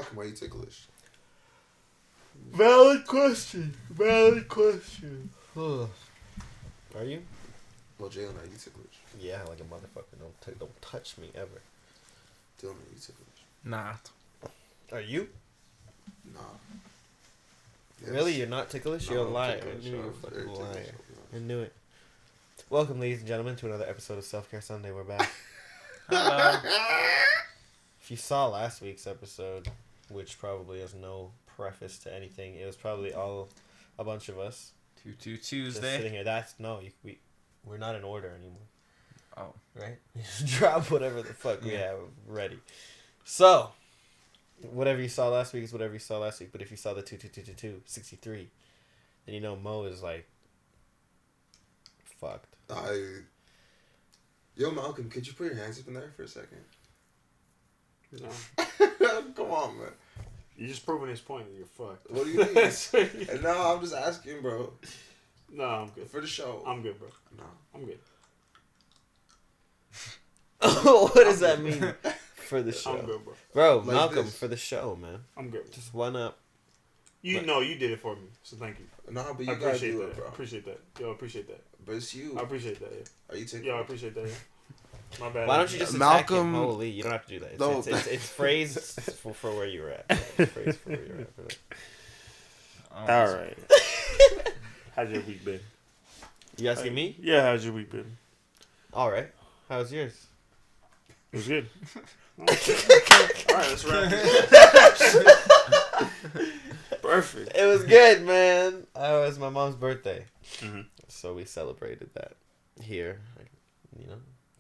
Malcom, why are you ticklish? Valid question. Are you? Well, Jaylin, are you ticklish? Yeah, like a motherfucker. Don't touch me ever. Dylan, are you ticklish? Not. Are you? Nah. Really? You're not ticklish? No, You're a I'm liar. ticklish. I knew you were a I'm fucking very ticklish, liar. I'll be I knew it. Welcome, ladies and gentlemen, to another episode of Self Care Sunday. We're back. If you saw last week's episode, which probably has no preface to anything, it was probably all a bunch of us. Just Tuesday. sitting here. We're not in order anymore. Oh. Right? Just drop whatever the fuck we have ready. So, whatever you saw last week is whatever you saw last week. But if you saw the 63, then you know Mo is like fucked. Yo, Malcom, could you put your hands up in there for a second? No. Come on, man. You're just proving his point that you're fucked. What do you mean? No, I'm just asking, bro. No, I'm good. For the show. I'm good, bro. No. I'm good. What does that mean for the show? I'm good, bro. Bro, Like Malcolm, this. for the show, man. I'm good. Just one up. You did it for me, so thank you. Nah, but I you gotta appreciate do that. it, bro. Appreciate that. Yo, I appreciate that. But it's you. I appreciate that. Yeah. Are you ticklish? Yo, I appreciate that. Yeah. My bad. Why don't you just attack him? Malcolm- Holy, you don't have to do that. It's, No. it's phrased for where you're at. It's phrased for where you're at. All right. How's your week been? You asking me? Yeah, how's your week been? All right. How's yours? It was good. All right, let's wrap it. Perfect. It was good, man. It was my mom's birthday. Mm-hmm. So we celebrated that here.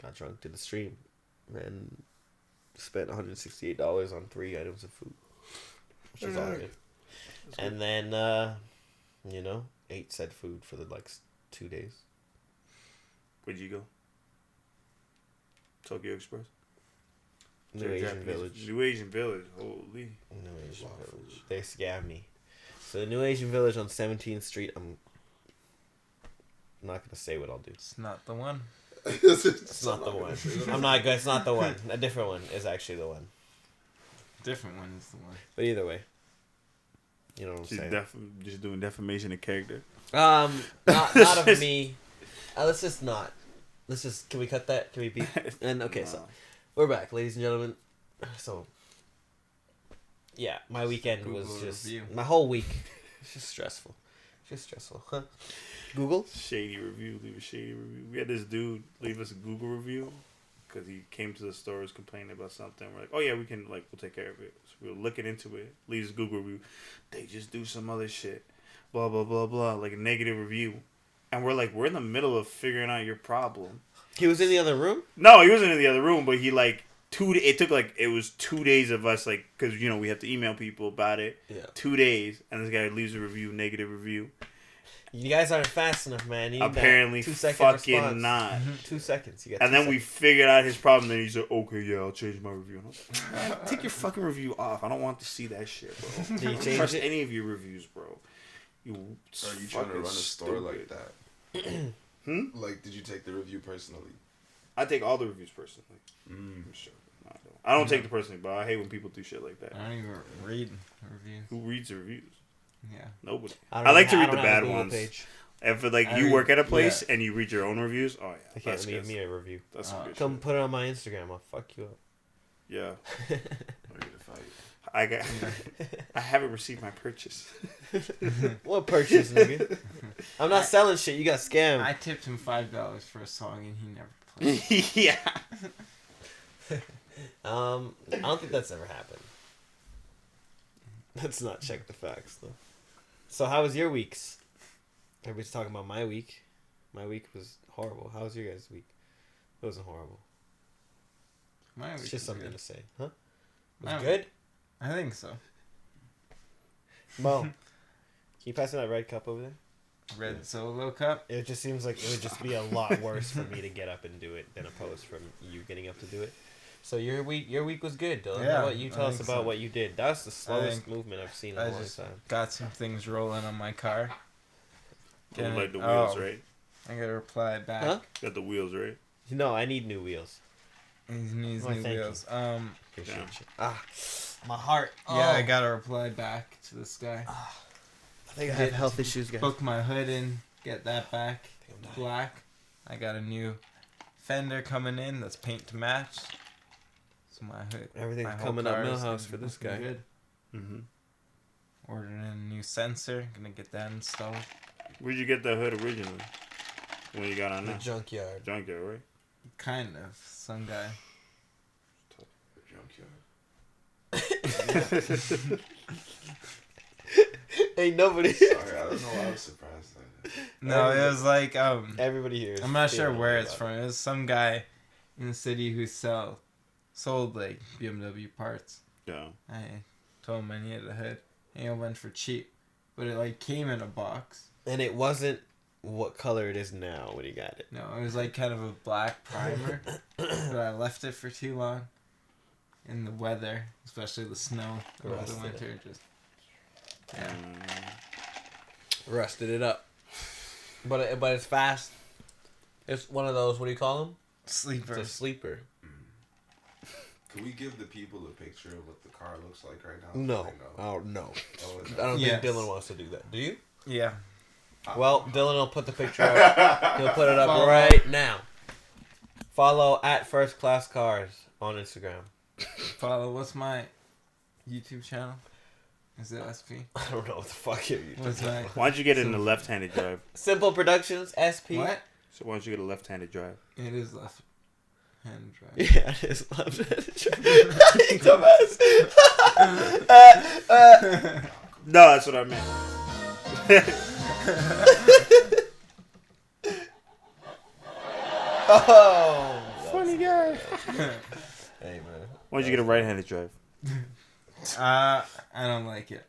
Got drunk, did the stream, and spent $168 on 3 items of food, which is all good. And then, ate said food for the 2 days. Where'd you go? Tokyo Express? New Asian Village. New Asian Village. Holy. New Asian Village. They scammed me. So the New Asian Village on 17th Street. I'm not gonna say what I'll do. It's not the one. It's not the one. I'm not good. It's not the one. A different one is actually the one. Different one is the one. But either way, you know what I'm saying. Just doing defamation of character. Not of me. Let's just not. Can we cut that? Can we beep? And okay, so we're back, ladies and gentlemen. So, yeah, my weekend was Google just review. my whole week. It's just stressful. Huh? Google. Shady review. Leave a shady review. We had this dude leave us a Google review because he came to the stores complaining about something. We're like, oh yeah, we'll take care of it. So we were looking into it. Leaves a Google review. They just do some other shit. Blah blah blah blah. Like a negative review. And we're in the middle of figuring out your problem. He was in the other room? No, he wasn't in the other room, but he it was 2 days of us because we have to email people about it. Yeah. 2 days, and this guy leaves a negative review. You guys aren't fast enough, man. You need Apparently, that 2 second fucking response. not. 2 seconds. You got. And 2 then we seconds. figured out his problem. Then he said, "Okay, yeah, I'll change my review." And I was like, man, take your fucking review off. I don't want to see that shit, bro. Did I you don't change trust it? any of your reviews, bro. Are you trying to run a store like that? Like, did you take the review personally? I take all the reviews personally. I'm sure. I don't take the personally, but I hate when people do shit like that. I don't even read reviews. Who reads the reviews? Yeah. Nobody. don't I like to have- read the don't have a bad Google ones. Page. If you read- work at a place and you read your own reviews, oh yeah, They can't that's leave good. me a review. That's some good Come shit. put it on my Instagram. I'll fuck you up. Yeah, Ready to fight? I haven't received my purchase. What purchase, nigga? I'm not selling shit. You got scammed. I tipped him $5 for a song and he never played. Yeah. I don't think that's ever happened. Let's not check the facts though. So how was your weeks? Everybody's talking about my week. My week was horrible. How was your guys' week? It wasn't horrible. My It's week just was something good. to say, huh? It My was week- good. I think so. Mo, can you pass me that red cup over there? Red Solo Cup. It just seems like it would just be a lot worse for me to get up and do it than opposed from you getting up to do it. So your week was good, Dylan. Yeah, How about you tell I us think about so. what you did? That was the slowest think movement I've seen in I a long just time. got some things rolling on my car. Like the wheels, Oh. right? I gotta reply back. Huh? Got the wheels, right? No, I need new wheels. He needs Why, new thank you. wheels. Appreciate you. My heart. Yeah, I gotta reply back to this guy. I think I have health issues, guys. Book my hood in, get that back. Black. I got a new fender coming in that's paint to match. So my hood. Everything's my whole coming up car is Millhouse gonna for be this looking guy. Good. Mm-hmm. Ordering a new sensor. Gonna get that installed. Where'd you get the hood originally? When you got on The that? junkyard. Junkyard, right? Kind of. Some guy. Junkyard. Ain't nobody. Sorry, I don't know why I was surprised by that. No, it was like Everybody here. I'm not sure where it's from. It was some guy in the city who sold like BMW parts. Yeah. I told him I needed a hood. And it went for cheap, but it like came in a box. And it wasn't what color it is now when you got it. No, it was like kind of a black primer, but I left it for too long. In the weather, especially the snow over the Rusted winter, just yeah. Rusted it up. But it's fast. It's one of those. What do you call them? Sleeper. It's a sleeper. Can we give the people a picture of what the car looks like right now? No. They know. Oh no. Oh, I don't Yes. think Dylan wants to do that. Do you? Yeah. Well, Dylan will put the picture up. He'll put it up Follow. right now. Follow at First Class Cars on Instagram. Follow. What's my YouTube channel? Is it SP? I don't know what the fuck you're What's my Why don't you get it in the left-handed drive? Simple Productions SP. what? So why don't you get a left-handed drive? It is left hand drive. Yeah, it is left-handed. Dumbass. No, that's what I meant. Oh, Funny guy. hey man. Why don't you get a right-handed drive? I don't like it.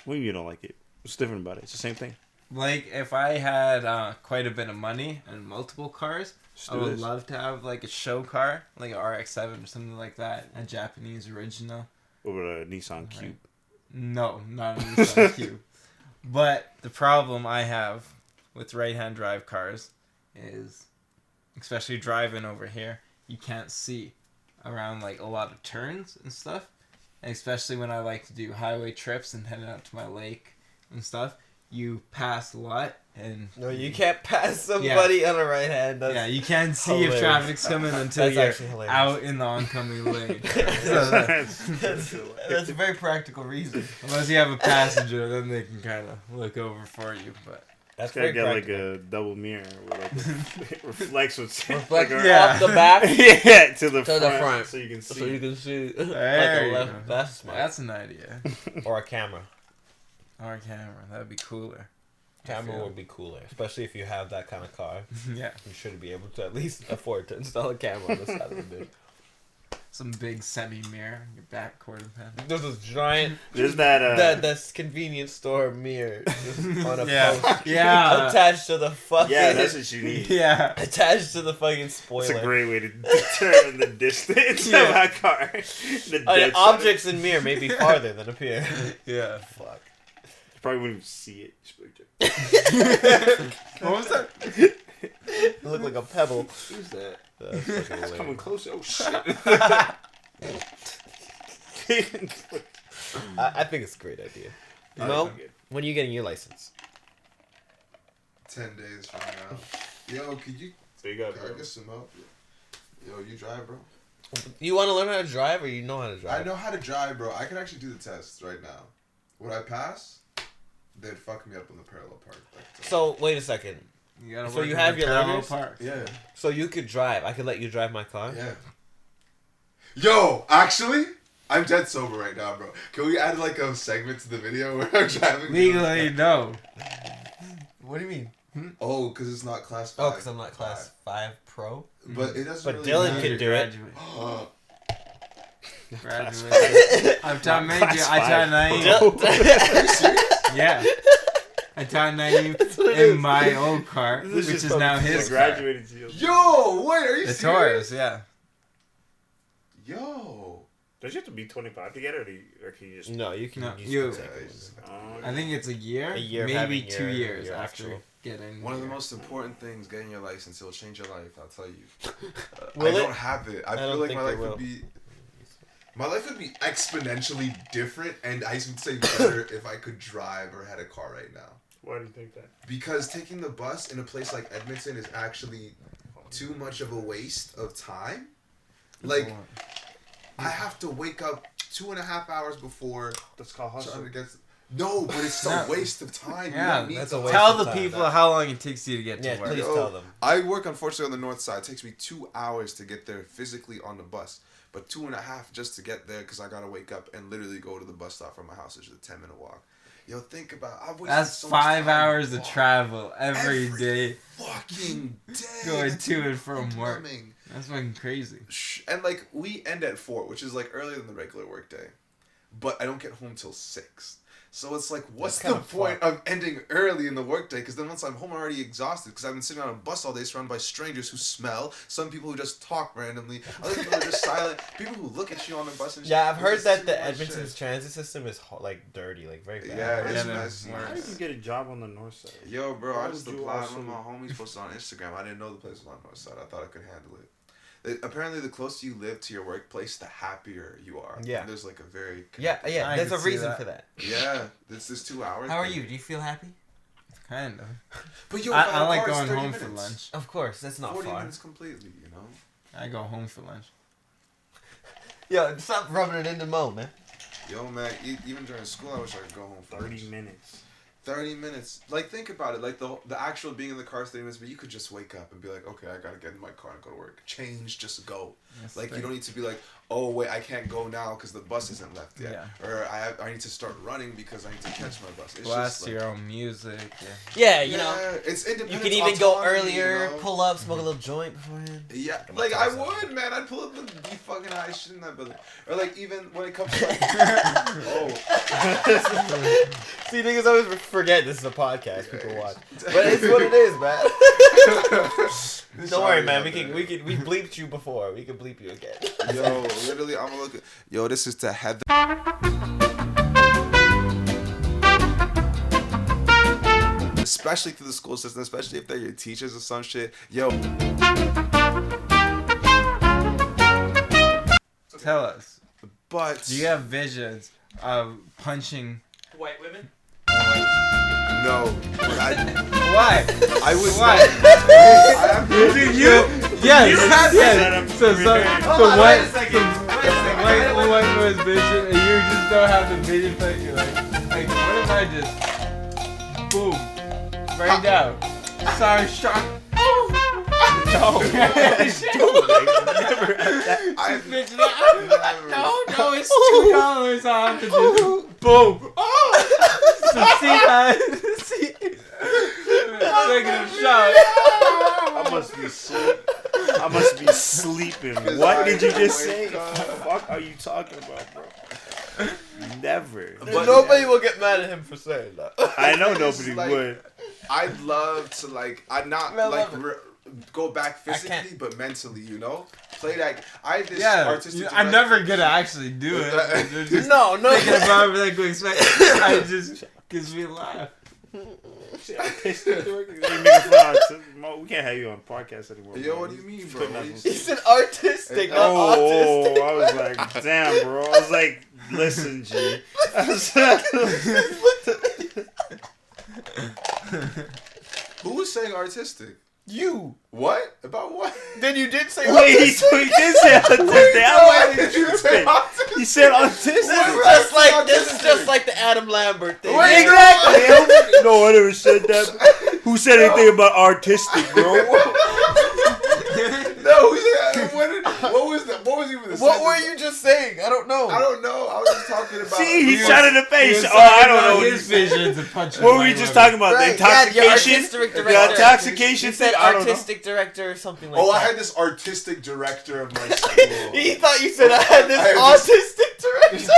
What do you mean you don't like it? What's different about it? It's the same thing. Like if I had quite a bit of money and multiple cars, Just I do would this. love to have like a show car, like an RX-7 or something like that, a Japanese original. Over a Nissan Cube. Right. No, not a Nissan Cube. But the problem I have with right-hand drive cars is, especially driving over here, you can't see around like a lot of turns and stuff. And especially when I like to do highway trips and heading out to my lake and stuff, you pass a lot and No, you can't pass somebody on a right hand. That's, yeah, you can't see hilarious. if traffic's coming until That's actually you're hilarious. out in the oncoming lane. that's a very practical reason. Unless you have a passenger, then they can kind of look over for you. But That's Gotta very get like practical. a double mirror where like it reflects what's Reflect like Yeah. off the back yeah, to the to the front, so you can see. so you can see like There a you left. go. That's smart. that's an idea. Or a camera. Or a camera, that'd be cooler. I Camera feel. would be cooler, especially if you have that kind of car. Yeah, You should be able to at least afford to install a camera on the side of the bitch. some big semi-mirror, your back quarter panel. There's this giant, There's that that's convenience store mirror just on a Yeah, post yeah, attached to the fucking yeah, that's what you need. yeah. attached to the fucking spoiler. That's a great way to determine the distance Yeah. of that car. The Oh, yeah, dead objects in mirror may be farther than appear. Yeah. Fuck. You probably wouldn't even see it. Just like, What was that? It looked like a pebble. who's that? That's fucking It's coming hilarious. closer. Oh shit! I think it's a great idea. No, when are you getting your license? 10 days from now. Yo, could you So you got can I get some help? Yo, you drive, bro? You want to learn how to drive, or you know how to I drive? know how to drive, bro. I can actually do the test right now. Would I pass? They'd fuck me up in the parallel park. So wait a second. You gotta So work you in have the your parallel learners? parks. Yeah. So you could drive. I could let you drive my car. Yeah. Yo, actually, I'm dead sober right now, bro. Can we add like a segment to the video where I'm driving? Legally, no. What do you mean? Oh, because it's not class 5. Oh, because I'm not class 5 pro. But it doesn't But really Dylan matter. can do it. Graduate. I'm trying to make it. I taught Naeem. Yeah. I taught Naeem in my old car, which is now his car. graduated to you. Yo, wait, are you The serious? Taurus, yeah. Yo. Don't you have to be 25 to get it, or can you just? No, you can. No, use you- the Yeah, second it's one. just- I think it's a year, A year of maybe having 2 years your after actual- getting. One of the your- most important things, getting your license, it'll change your life. I'll tell you. Will I it? don't have it. I feel don't like think my it life would will. be. My life would be exponentially different, and I would say better if I could drive or had a car right now. Why do you think that? Because taking the bus in a place like Edmonton is actually too much of a waste of time. Like, I have to wake up 2.5 hours before That's called trying to hustle. get. No, but it's a No. waste of time. You Yeah, don't need that's to a waste Tell of the time. people how long it takes you to get Yeah, to work. please Yo, tell them. I work unfortunately on the north side. It takes me 2 hours to get there physically on the bus, but 2.5 just to get there because I gotta wake up and literally go to the bus stop from my house, which is a 10-minute walk. Yo, think about I've wasted That's so much 5 time hours of walking travel every day fucking day going That's to and from work. plumbing. That's fucking crazy. And like we end at 4, which is like earlier than the regular work day, but I don't get home till 6. So it's like, what's That's the kinda point of ending early in the workday? Because then once I'm home, I'm already exhausted because I've been sitting on a bus all day surrounded by strangers who smell, some people who just talk randomly, other people who are just silent, people who look at you on the bus and shit. Yeah, I've It's heard just that too the much Edmonton's shit. transit system is like dirty, like very bad. Yeah, it's Yeah, messy. no, How do you get a job on the north side? Yo, bro, Why I just would you applied. also- One of my homies posted on Instagram. I didn't know the place was on North Side. I thought I could handle it. Apparently, the closer you live to your workplace, the happier you are. Yeah. And there's like a very Yeah, yeah. I There's can a see reason that. for that. Yeah, this 2 hours. How are you? Do you feel happy? Kind of. But yo, I like car, it's going 30 home for minutes. lunch. Of course, that's not 40 far. minutes completely, you know? I go home for lunch. Yo, stop rubbing it into Mo, man. Yo, man, even during school, I wish I could go home for 30 lunch. minutes. 30 minutes. Like, think about it. Like, the actual being in the car is 30 minutes, but you could just wake up and be like, okay, I gotta get in my car and go to work. Change, just go. Like, you don't need to be like, oh, wait, I can't go now because the bus isn't left yet. Yeah. Or I need to start running because I need to catch my bus. It's Blast just like, your own music. Yeah. Yeah, you know, it's independent. you can even go autonomy, earlier, you know? pull up, smoke a little joint beforehand. Yeah, I'm like gonna I tell would, man. I'd pull up and be fucking high shit in that building. Or like even when it comes to like, oh, See, niggas always forget this is a podcast. People Yeah. watch, but it's what it is, man. Don't worry, Sorry man. about We that. bleeped you before. We can bleep you again. Yo, literally, I'm looking. Yo, this is to Heather. Especially to the school system, especially if they're your teachers or some shit. Yo, Tell us. but Do you have visions of punching? White women? no, but Why? I was Why? I have Yes. Set Yes. up So on, what? wait a second. What was vision? And you just don't have the vision for it. You're like, what if I just boom, right down? Sorry, shock. No. I've Bitch, never. no, it's $2. I have to do boom. So see, taking a shot. I must be sleeping. What did you just say? What the fuck are you talking about, bro? Never. But- Nobody will get mad at him for saying that. I know It's nobody like- would. I'd love to I'd not Man, like love go back I physically, can't. but mentally, you know, play that. I had this Yeah, artistic. I'm director- never gonna actually do it. They're just No, thinking about everything to expect. I just gives me a laugh. Artistic director? You making fun of autism? Mo, we can't have you on podcast anymore. Yo, bro. what do you mean, bro? Putting What us do you on- say? He's an artistic, not Oh, autistic. I was like, damn, bro. I was like, listen, G. I was Who was saying artistic? You. What about what? Then you did say Wait, he autistic. did say autistic. Why did you say autistic? He said autistic. This is Right, just like autistic. this is just like the Adam Lambert thing. Wait, Exactly. No, I never said that. Who said anything about artistic, bro? No, who said what was that? What was even the? What sentence? were you just saying? I don't know. I don't know. I was just talking about. See, he was- shot in the He face. was Oh, I talking don't about know. What his he said. visions of punching. What were we white just women. talking about? Right, The yeah, the intoxication? artistic The director. intoxication He said thing? I don't know. artistic director or something like Oh, that. I had this artistic director of my school. He thought you said I had this I had this- autistic director.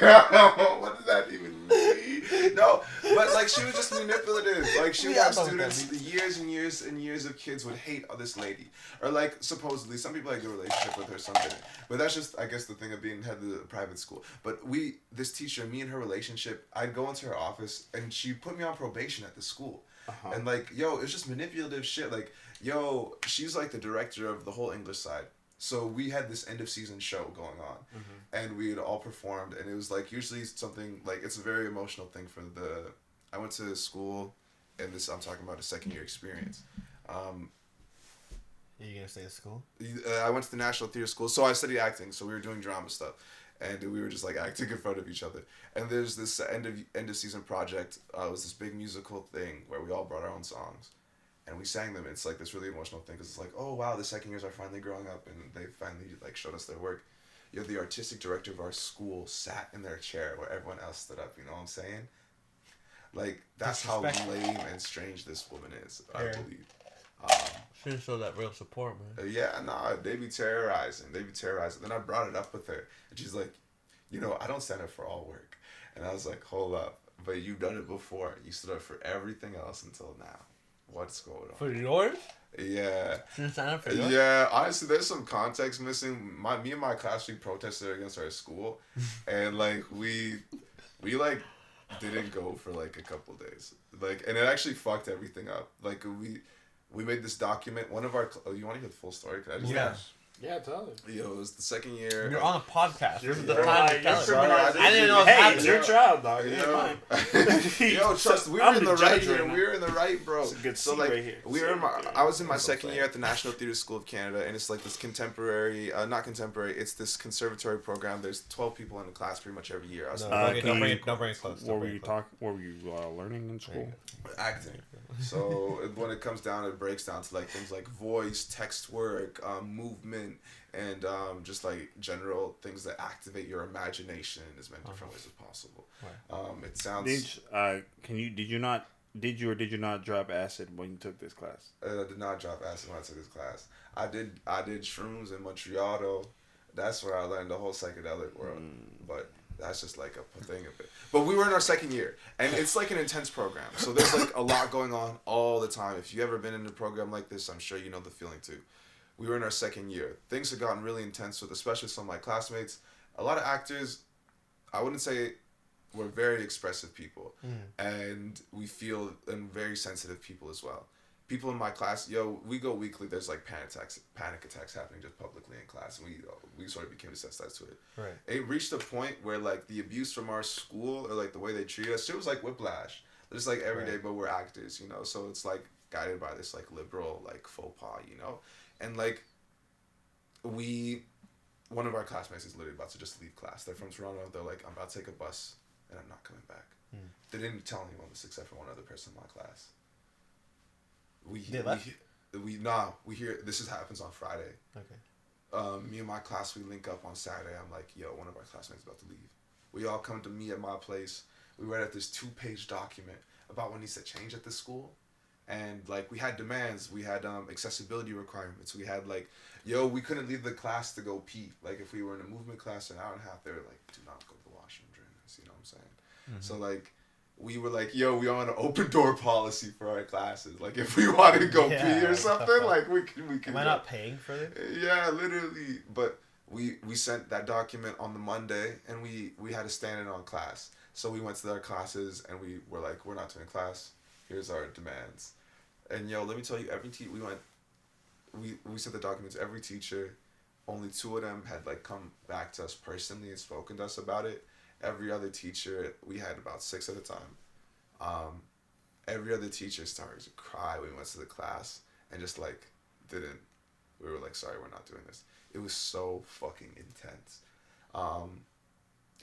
Yeah, what does that even mean? No, But like she was just manipulative. Like she would Yeah, have I know what that students, years and years and years of kids would hate this lady, or like supposedly some people had a good relationship with her, some didn't. But that's just I guess the thing of being head of the private school. But this teacher, me and her relationship, I'd go into her office and she put me on probation at the school, and like yo, it's just manipulative shit. Like yo, she's like the director of the whole English side. So we had this end of season show going on, and we had all performed, and it was like usually something like it's a very emotional thing for the. I went to school, and this I'm talking about a second year experience. Are you gonna stay at school? I went to the National Theater School, so I studied acting. So we were doing drama stuff, and we were just like acting in front of each other. And there's this end of season project. It was this big musical thing where we all brought our own songs. And we sang them. It's like this really emotional thing because it's like, oh wow, the second years are finally growing up and they finally like showed us their work. You know, the artistic director of our school sat in their chair where everyone else stood up. You know what I'm saying? Like that's how lame and strange this woman is. I believe. Shouldn't show that real support, man. Yeah, nah, they be terrorizing. Then I brought it up with her, and she's like, you know, I don't stand up for all work. And I was like, hold up, but you've done it before. You stood up for everything else until now. What's going on? For yours? Yeah. Sign up for yours? Yeah, honestly, there's some context missing. Me and my class, we protested against our school, and like we like didn't go for like a couple days, like, and it actually fucked everything up. Like we made this document. One of our you want to hear the full story? Could I just Yeah, tell it. Yo, it was the second year. You're on a podcast. You're This is the time to tell it. I didn't know it was Hey, happening. it's your child, dog. It ain't mine. Yo, trust we were I'm in the the right judge here. right We were in the right, bro. It's a good So seat like right here. we were in my. I was in my That's second okay. year at the National Theatre School of Canada, and it's like this contemporary, not contemporary. It's this conservatory program. There's 12 people in the class pretty much every year. I was No, in don't bring it close. What were you What were you learning in school? acting. So when it comes down, it breaks down to like things like voice, text work, movement, and just like general things that activate your imagination in as many different ways as possible. Right. It sounds. Did you or did you not drop acid when you took this class? I did not drop acid when I took this class. I did shrooms in Montreal though. That's where I learned the whole psychedelic world. But that's just like a thing of it. But we were in our second year, and it's like an intense program. So there's like a lot going on all the time. If you've ever been in a program like this, I'm sure you know the feeling too. We were in our second year. Things had gotten really intense with especially some of my classmates. A lot of actors, I wouldn't say we're very expressive people. And we feel and very sensitive people as well. People in my class, we go weekly. There's like panic attacks happening just publicly in class, and we sort of became desensitized to it. Right. It reached a point where like the abuse from our school or like the way they treat us, it was like whiplash. It's like every day, but we're actors, you know. So it's like guided by this like liberal like faux pas, you know, and like one of our classmates is literally about to just leave class. They're from Toronto. They're like, I'm about to take a bus and I'm not coming back. They didn't tell anyone this except for one other person in my class. We hear this happens on Friday. Okay. Me and my class, we link up on Saturday. I'm like, yo, one of our classmates is about to leave. We all come to me at my place. We read out this 2-page document about what needs to change at this school. And like we had demands, we had accessibility requirements. We had like, we couldn't leave the class to go pee. Like if we were in a movement class an hour and a half, they were like, do not go to the washroom during this. You know what I'm saying? So like, we were like, we on an open door policy for our classes. Like if we wanted to go pee or something, like we can. Am I not paying for this? Yeah, literally. But we sent that document on the Monday, and we had to stand in on class. So we went to our classes, and we were like, we're not doing class. Here's our demands. And let me tell you, we sent the documents to every teacher. Only 2 of them had like come back to us personally and spoken to us about it. Every other teacher, we had about 6 at a time. Every other teacher started to cry when we went to the class and just like we were like, sorry, we're not doing this. It was so fucking intense.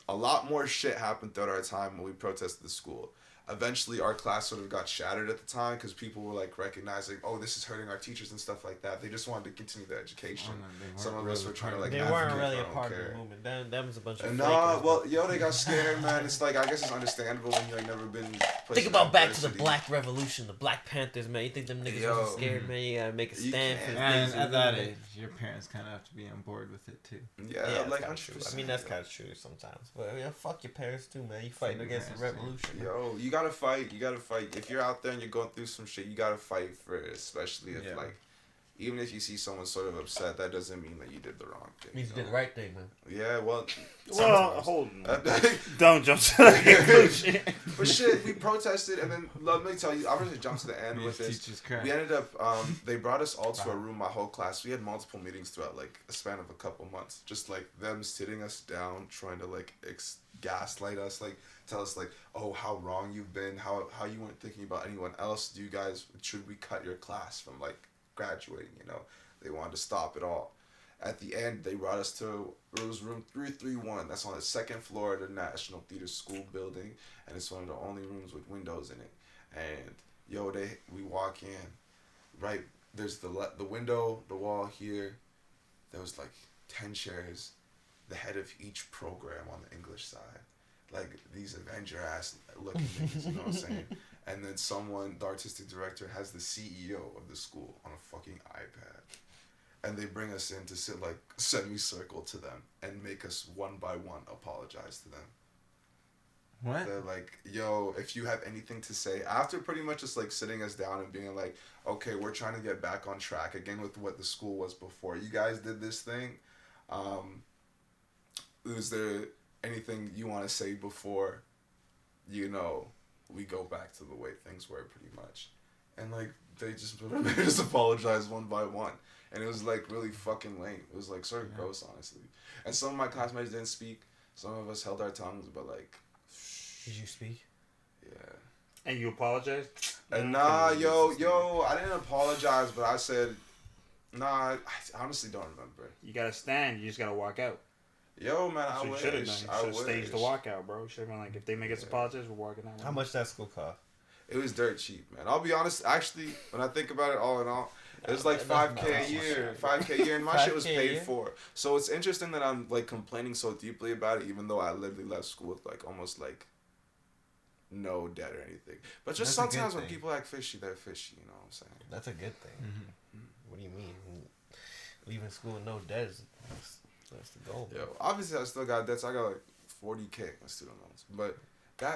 A lot more shit happened throughout our time when we protested the school. Eventually, our class sort of got shattered at the time because people were like recognizing, oh, this is hurting our teachers and stuff like that. They just wanted to continue their education. Some of us were trying to like. They weren't really a part of the movement. Them was a bunch of. They got scared, man. It's like I guess it's understandable when you like never been. Think about back to the Black Revolution, the Black Panthers, man. You think them niggas wasn't scared, man? You gotta make a stand for things. At that age, your parents kind of have to be on board with it too. Yeah, like that's true. I mean, that's kind of true sometimes. But fuck your parents too, man. You fighting against the revolution. You gotta fight. You gotta fight. If you're out there and you're going through some shit, you gotta fight for it. Especially if like, even if you see someone sort of upset, that doesn't mean that you did the wrong thing. Means you did the right thing, man. Yeah, well. Hold on. Don't jump to that conclusion. But shit, we protested, and then let me tell you, I'm gonna jump to the end with this. We ended up, they brought us all to a room, my whole class. We had multiple meetings throughout like a span of a couple months, just like them sitting us down, trying to like gaslight us, like tell us like, oh, how wrong you've been, how you weren't thinking about anyone else. Should we cut your class from like graduating? You know, they wanted to stop it all. At the end, they brought us to, it was room 331. That's on the second floor of the National Theater School building, and it's one of the only rooms with windows in it. And we walk in, right? There's the window, the wall here. There was like 10 chairs, the head of each program on the English side, like these Avenger ass looking things. You know what I'm saying? And then the artistic director, has the CEO of the school on a fucking iPad. And they bring us in to sit like semicircle to them and make us one by one apologize to them. What? They're like, yo, if you have anything to say, after pretty much just like sitting us down and being like, okay, we're trying to get back on track again with what the school was before. You guys did this thing. Is there anything you want to say before, we go back to the way things were pretty much? And like, they just made us apologize one by one. And it was like really fucking lame. It was like sort of gross, honestly. And some of my classmates didn't speak. Some of us held our tongues, but like. Did you speak? Yeah. And you apologized? And I didn't apologize, but I said, I honestly don't remember. You gotta stand. You just gotta walk out. Yo, man, That's I what wish. you should have done. You should have staged the wish. walkout, bro. You should have been like, if they make us apologize, we're walking out. How much that school cost? It was dirt cheap, man. I'll be honest. Actually, when I think about it, all in all, it was like $5K a year. $5K a year, and my shit was paid for. So it's interesting that I'm like complaining so deeply about it, even though I literally left school with like almost like no debt or anything. But just sometimes when people act fishy, they're fishy. You know what I'm saying? That's a good thing. Mm-hmm. What do you mean? Leaving school with no debt that's the goal. Yo, obviously I still got debts. I got like $40K in student loans, but.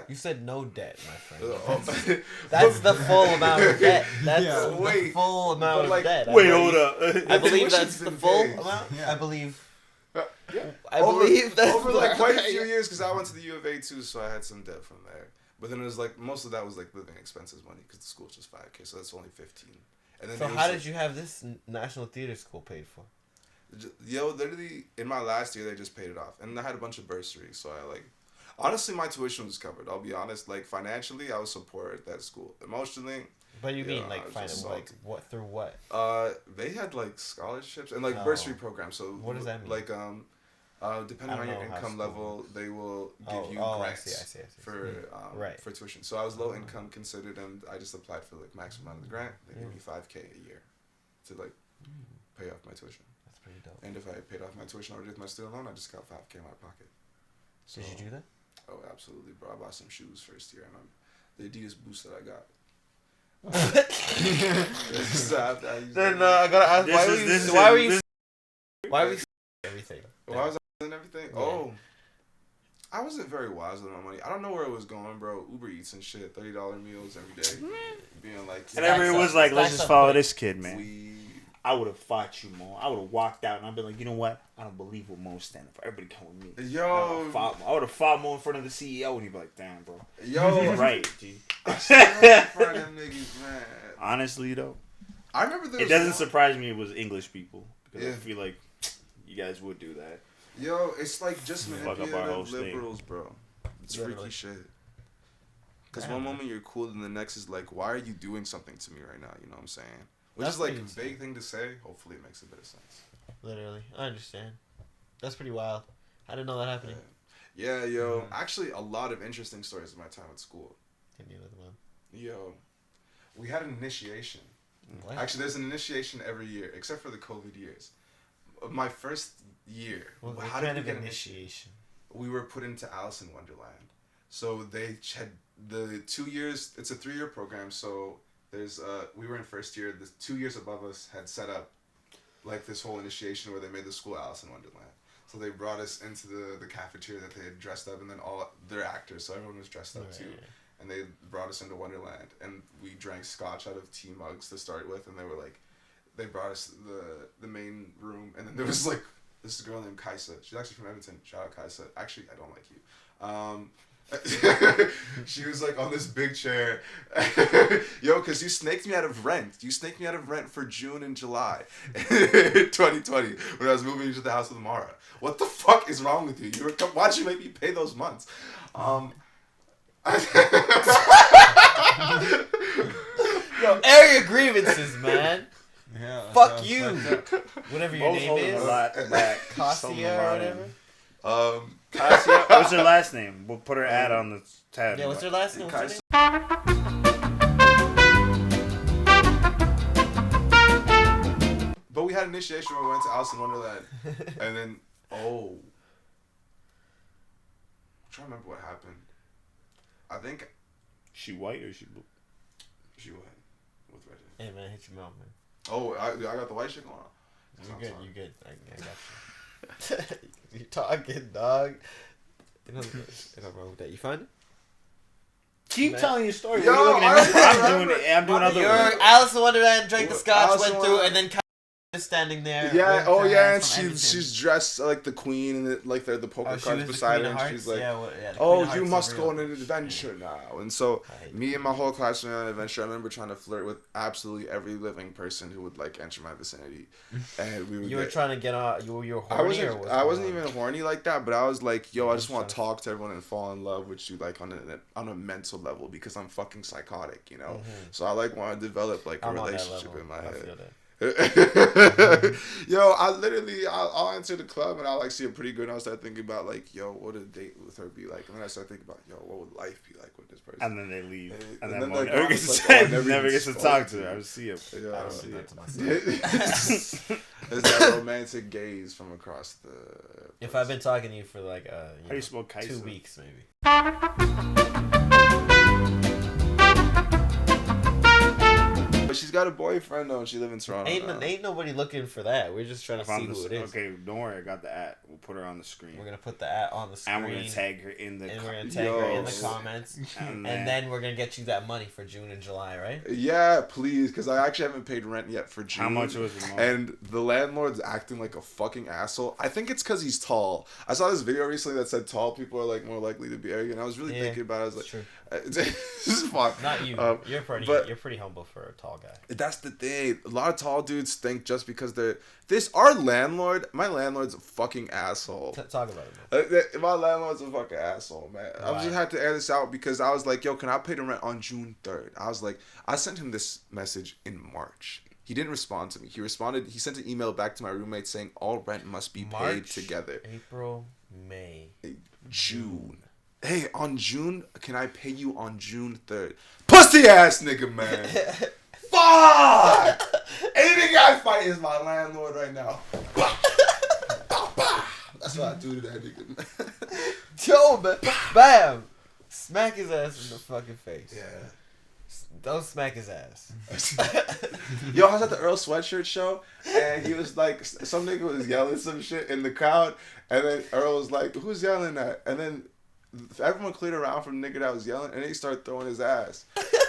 You said no debt, my friend. That's the full amount of debt. That's the full amount of debt. Wait, hold up. I believe that's the full amount. Yeah. I believe. Yeah. I believe that's over like quite a few years, because I went to the U of A too, so I had some debt from there. But then it was like most of that was like living expenses money, because the school's just $5K, so that's only 15. And then so how did you have this National Theater School paid for? Yo, literally in my last year they just paid it off, and I had a bunch of bursaries, so I like. Honestly, my tuition was covered. I'll be honest. Like financially, I was supported at that school. Emotionally, but you mean like like what through what? They had like scholarships and like bursary programs. So what does that mean? Like depending on your income level, they will give you grants I see. For tuition. So I was low income considered, and I just applied for like maximum amount of the grant. They gave me $5K a year to like pay off my tuition. That's pretty dope. And if I paid off my tuition already with my student loan, I just got $5K in my pocket. So, did you do that? Oh, absolutely, bro. I bought some shoes first year, and the Adidas boost that I got. Then I gotta ask, why were you everything? Why was I doing everything? Yeah. Oh, I wasn't very wise with my money. I don't know where it was going, bro. Uber Eats and shit, $30 meals every day, being like. And everyone was like, "Let's just follow this kid, man." I would have fought you, Mo. I would have walked out and I'd be like, you know what? I don't believe what Mo's standing for. Everybody come with me. Yo. I would have fought Mo in front of the CEO and he'd be like, damn, bro. Yo. You're right, G. I stand in front of them niggas, man. Honestly, though. I remember there was it doesn't surprise me it was English people. Because I feel like you guys would do that. Yo, it's like just manipulative liberals, bro. It's freaky shit. Because one moment you're cool and the next is like, why are you doing something to me right now? You know what I'm saying? Which is like a vague thing to say. Hopefully it makes a bit of sense. Literally. I understand. That's pretty wild. I didn't know that happening. Yeah, yo. Actually, a lot of interesting stories in my time at school. Hit me with one. Yo. We had an initiation. What? Actually, there's an initiation every year, except for the COVID years. My first year. What how kind did we of get initiation? We were put into Alice in Wonderland. So they had the 2 years. It's a 3-year program, so... we were in first year. The 2 years above us had set up like this whole initiation where they made the school Alice in Wonderland. So they brought us into the cafeteria that they had dressed up, and then all their actors, so everyone was dressed up too. and they brought us into Wonderland, and we drank scotch out of tea mugs to start with, and they were like, they brought us the main room, and then there was like this girl named Kaisa. She's actually from Edmonton. Shout out Kaisa. Actually, I don't like you. She was like on this big chair. Yo, because you snaked me out of rent. You snaked me out of rent for June and July 2020 when I was moving into the house with Mara. What the fuck is wrong with you? Why'd you make me pay those months? Yo, air your grievances, man. Yeah, Fuck you. Whatever your Both name holding is. a lot back. Cassia or whatever. Cassia, what's her last name? We'll put her ad on the tab. Yeah, what's her last name? What's her name? But we had initiation when we went to Alice in Wonderland. And then, I'm trying to remember what happened. I think She white or she blue? she went with red hair. Hey man, hit your mouth, man. Oh, I got the white shit going on. You good? You good? I got you. You talking, dog? Ain't nothing wrong with that. You find it? Keep Man. telling your story. Yo, What are you looking at? I'm doing it. I'm doing other You're work. Alice in Wonderland, drank the scotch, Alice in went through, Wonderland. and then is standing there. Yeah, with oh her yeah, hand and from Edmonton. she's dressed like the queen, and like the poker Oh, she cards was the beside Queen her, of and Hearts? she's like, yeah, well, yeah, the "Oh, Queen of you Hearts must is go real. on an adventure now." And so me and my whole class went on an adventure. I remember trying to flirt with absolutely every living person who would like enter my vicinity, and we would. You were trying to get on. You were horny. I wasn't even horny like that, but I was like, "Yo, I just want to trying talk to everyone and fall in love with you, like on a mental level, because I'm fucking psychotic, you know." So I like want to develop like a I'm on that relationship level. in my I head. feel that. Yo, I'll enter the club and I'll like see a pretty girl and I'll start thinking about like, yo, what would a date with her be like? And then I start thinking about, yo, what would life be like with this person? And then they leave. And then like, never I'm gets just to, like, oh, I never gets to spoken talk to her. I would see him. Yeah, I don't do that to myself. There's that romantic gaze from across the. If I've been talking to you for like How do you spell Kaisa? 2 weeks maybe. But she's got a boyfriend though, and she lives in Toronto. now. Ain't nobody looking for that. We're just trying to see who it is. Okay, don't worry. I got the ad. We'll put her on the screen. We're gonna put the ad on the screen. And we're gonna tag her in the. And we're gonna tag her in the Yo. comments. And And then we're gonna get you that money for June and July, right? Yeah, please, because I actually haven't paid rent yet for June. How much was the month? And the landlord's acting like a fucking asshole. I think it's because he's tall. I saw this video recently that said tall people are like more likely to be arrogant. And I was really thinking about it. I was like, True. this is fun. Not you. You're but- pretty humble for a tall guy. That's the thing. A lot of tall dudes think just because they're our landlord. My landlord's a fucking asshole. Talk about it, man. My landlord's a fucking asshole, man. I Why? just had to air this out because I was like, yo, can I pay the rent on June 3rd? I was like, I sent him this message in March. He didn't respond to me. He sent an email back to my roommate saying all rent must be paid March, together. April, May. June. Hey, on June, can I pay you on June 3rd? Pussy ass nigga, man. Fuck! Anything I fight is my landlord right now. That's what I do to that nigga, man. Yo, man. Bam! Smack his ass in the fucking face. Yeah. Don't smack his ass. Yo, I was at the Earl Sweatshirt show, and he was like, some nigga was yelling some shit in the crowd, and then Earl was like, who's yelling that? And then everyone cleared around from the nigga that was yelling, and he started throwing his ass.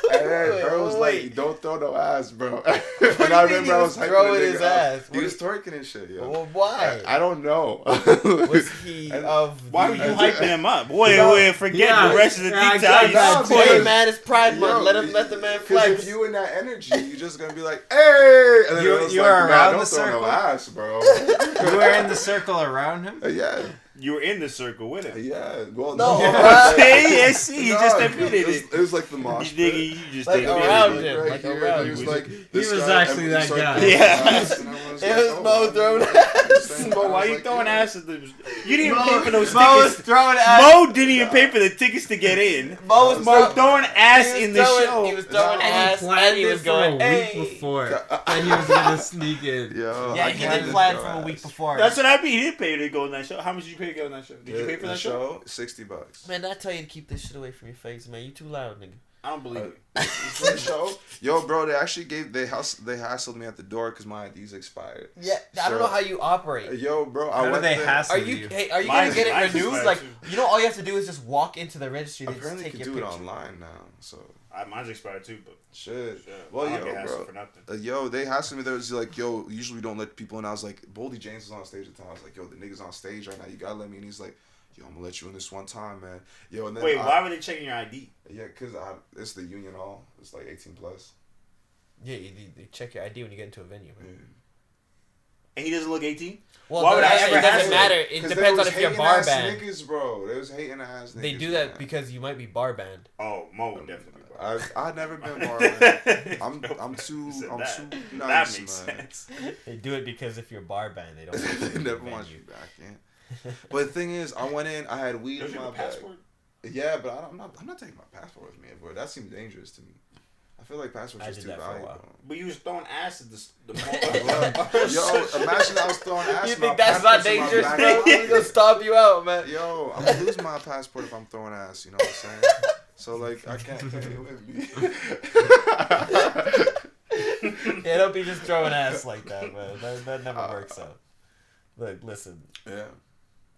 And then Earl was like, don't throw no ass, bro. And I remember I was hyping throwing the his nigga up. ass. He was twerking and shit, yo. Well, why? I don't know. Was he of? Why were you the- hyping him up? Wait, forget the rest of the I details. got that. Hey man, it's Pride Month. Yo, Let the man Because flex. if you in that energy, you're just gonna be like, hey! And then You- Earl's you like, were nah, around don't the throw no circle? ass, bro. You were in the circle around him? Yeah. You were in the circle with him. Yeah. Well, No, no. around- See, he No, just admitted it. it. It was like the mosh You pit. just Like admitted around it. him. Right like here, around and he was him. like, He this was guy, actually and that he started guy. throwing Yeah. ass, and everyone was It like, was oh, Mo wow. throwing I But why was you like, throwing yeah. ass at the... You didn't pay for those Mo was tickets. throwing ass. Mo didn't even pay for the tickets to get in. Mo was Mo throwing ass he was in the throwing- show. He was throwing No. ass, and he was going, for a week hey. before. And he was gonna sneak in. Yo, Yeah, I he can't did plan throw from a week ass. before. That's what I mean. He didn't pay to go on that show. How much did you pay to go on that show? Did you pay for The that show? $60. Man, I tell you to keep this shit away from your face, man. You too loud, nigga. I don't believe it. For the show? Yo, bro, they actually they hassled me at the door because my ID's expired. Yeah, I don't know how you operate. Yo, bro, How I do went they there. hassle Are you? you gonna Mine's get it renewed? expired Like, too. you know, all you have to do is just walk into the registry. They just Apparently, take you your can do it picture. online now. So Mine's expired too, but shit. shit. Well, I don't get yo, hassled bro. for nothing. Yo, they hassled me. There was like, yo, usually we don't let people in. I was like, Boldy James was on stage at the time. I was like, yo, the nigga's on stage right now. You gotta let me. And he's like, yo, I'm gonna let you in this one time, man. Yo, and then Wait, why were they checking your ID? Yeah, cause it's the Union Hall. It's like 18 plus. Yeah, you check your ID when you get into a venue. Yeah. And he doesn't look 18? Well, Why would I it ever doesn't hassle matter. him? It 'Cause depends there on was if you're hating bar ass banned. Niggas, bro. There was hating ass niggas. They do that man. because you might be bar banned. Oh, Mo would definitely be bar. I've never been bar banned. I'm too Said I'm that. too That nice, makes man. sense. They do it because if you're bar banned, they don't. want you They in the never want venue. you back in. But the thing is, I went in. I had weed Don't in you my have a bag. passport? Yeah, but I'm not taking my passport with me everywhere. That seems dangerous to me. I feel like passports I are did too that for a valuable. while. But you was throwing ass at the Yo, imagine I was throwing ass. You and my think that's not passport's in my dangerous, back bro? pocket. I'm gonna stomp you out, man. Yo, I'm gonna lose my passport if I'm throwing ass. You know what I'm saying? So like, I can't take it with me. Yeah, don't be just throwing ass like that, man. That never works out. Look, listen. Yeah.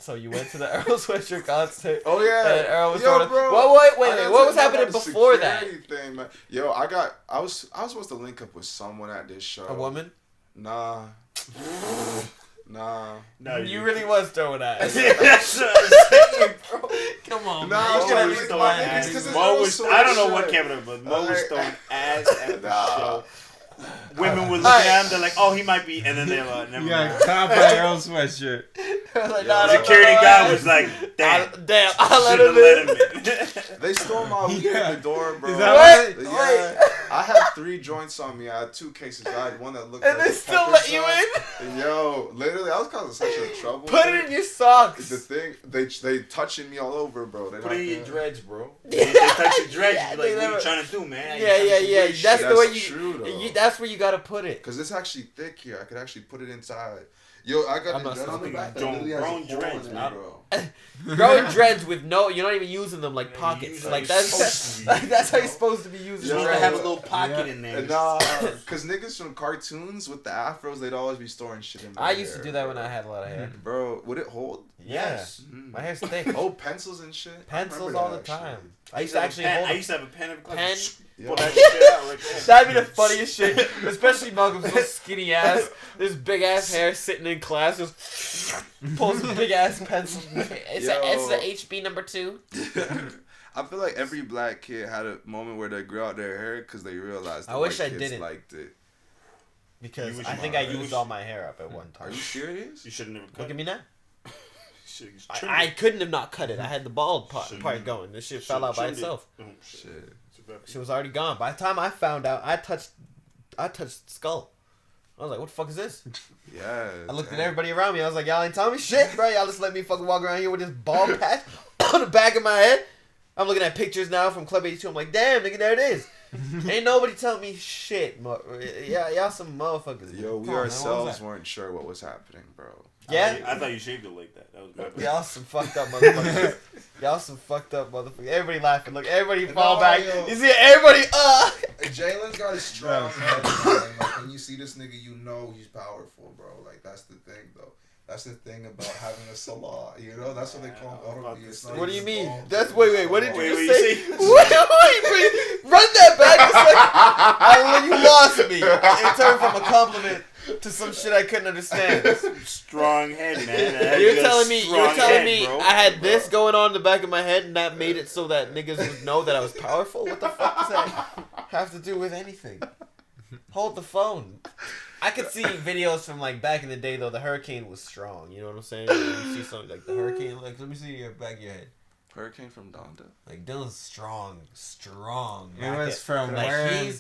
So you went to the Earl Sweatshirt concert. Oh yeah. And Earl was Yo, throwing. bro. Wait. I gotta What was tell you happening about the before that? security thing, man. Yo, I was supposed to link up with someone at this show. A woman? Nah. Nah. No, You really was throwing ass. That's what I'm saying, bro. Come on, Nah, man. I You was can at like, least throwing lie ass, to 'cause me. it's Mo Earl was, I don't know what Sweatshirt. Kevin, but Mo was throwing ass at the Nah. show. Women were looking at him, they're like, oh, he might be, and then they're like, never You mind. got caught by Earl Sweatshirt. I was like, Yo, no, Security no, guy no. was like, damn, I'll let should've him in. let They stole my weed Yeah. at the door, bro. Is that What? Yeah, I had 3 joints on me. I had 2 cases. I had one that looked And like they a still pepper let you sauce. in? Yo, literally, I was causing such a trouble. Put it in your socks. The thing, they touching me all over, bro. They put it in your not- dreads, bro. They touch your dreads, Yeah, you they be like, what never- you trying to do, man? Yeah. That's the way That's true, though. That's where you gotta put it. Cause it's actually thick here. I could actually put it inside. Yo, I got I'm the not dread on the stopping back. you. That literally has a Grown hole dreads, in it, man. bro. Growing dreads with you're not even using them like Yeah, you pockets. use Like them that's supposed to be. that's how you're supposed to be using You Yo, need to dreads. have a little pocket Yeah. in there. Nah, cause niggas from cartoons with the afros, they'd always be storing shit in their I used to hair, do that bro. when I had a lot of hair. Bro, would it hold? Yeah, Mm. my hair's thick. Oh, pencils and shit. I Pencils remember all the that, actually. time. I used to actually hold. I used to have a pen of Pen? Pull Yo. that shit out right there. That'd be the funniest shit. Especially Malcolm's little skinny ass, this big ass hair sitting in class, just pulls a big ass pencil. It's the HB number 2. I feel like every black kid had a moment where they grew out their hair because they realized I the wish white I kids didn't. liked it. Because wish I you think were- I you used wish- all my hair up at one Are time. you serious? You should have never cut Look it. at me now. You should have trimmed I it. couldn't have not cut it. I had the bald Should've- part going. This shit Should've fell out by trimmed it. itself. Oh, shit. Shit. It's a wrap. She was already gone. By the time I found out, I touched the skull. I was like, what the fuck is this? Yeah. I looked at damn. everybody around me. I was like, y'all ain't telling me shit, bro. Y'all just let me fucking walk around here with this bald patch on the back of my head. I'm looking at pictures now from Club 82. I'm like, damn, nigga, there it is. Ain't nobody telling me shit. Yeah, y'all some motherfuckers. Yo, we Come on, man, what was ourselves that? weren't sure what was happening, bro. Yeah? I thought you shaved it like that. That was my bad. Y'all some fucked up motherfuckers. Y'all some fucked up motherfuckers. Everybody laughing. Look, everybody fall No, back. yo. You see everybody, Jalen's got a strong head, man. Like, when you see this nigga, you know he's powerful, bro. Like, that's the thing, though. That's the thing about having a salah, you know? That's what they call Arabi. It's not What do you even mean? bald, That's bro. wait. What did you Wait, just wait, say? you Wait. Run that back a second. You lost me. It turned from a compliment to some shit I couldn't understand. Strong head, man. You're telling me Bro. I had this going on in the back of my head and that made it so that niggas would know that I was powerful? What the fuck does that have to do with anything? Hold the phone. I could see videos from like back in the day though. The hurricane was strong. You know what I'm saying? You see something like the hurricane. Like let me see your back of your head. Hurricane from Donda. Like Dylan's strong. It was from like where?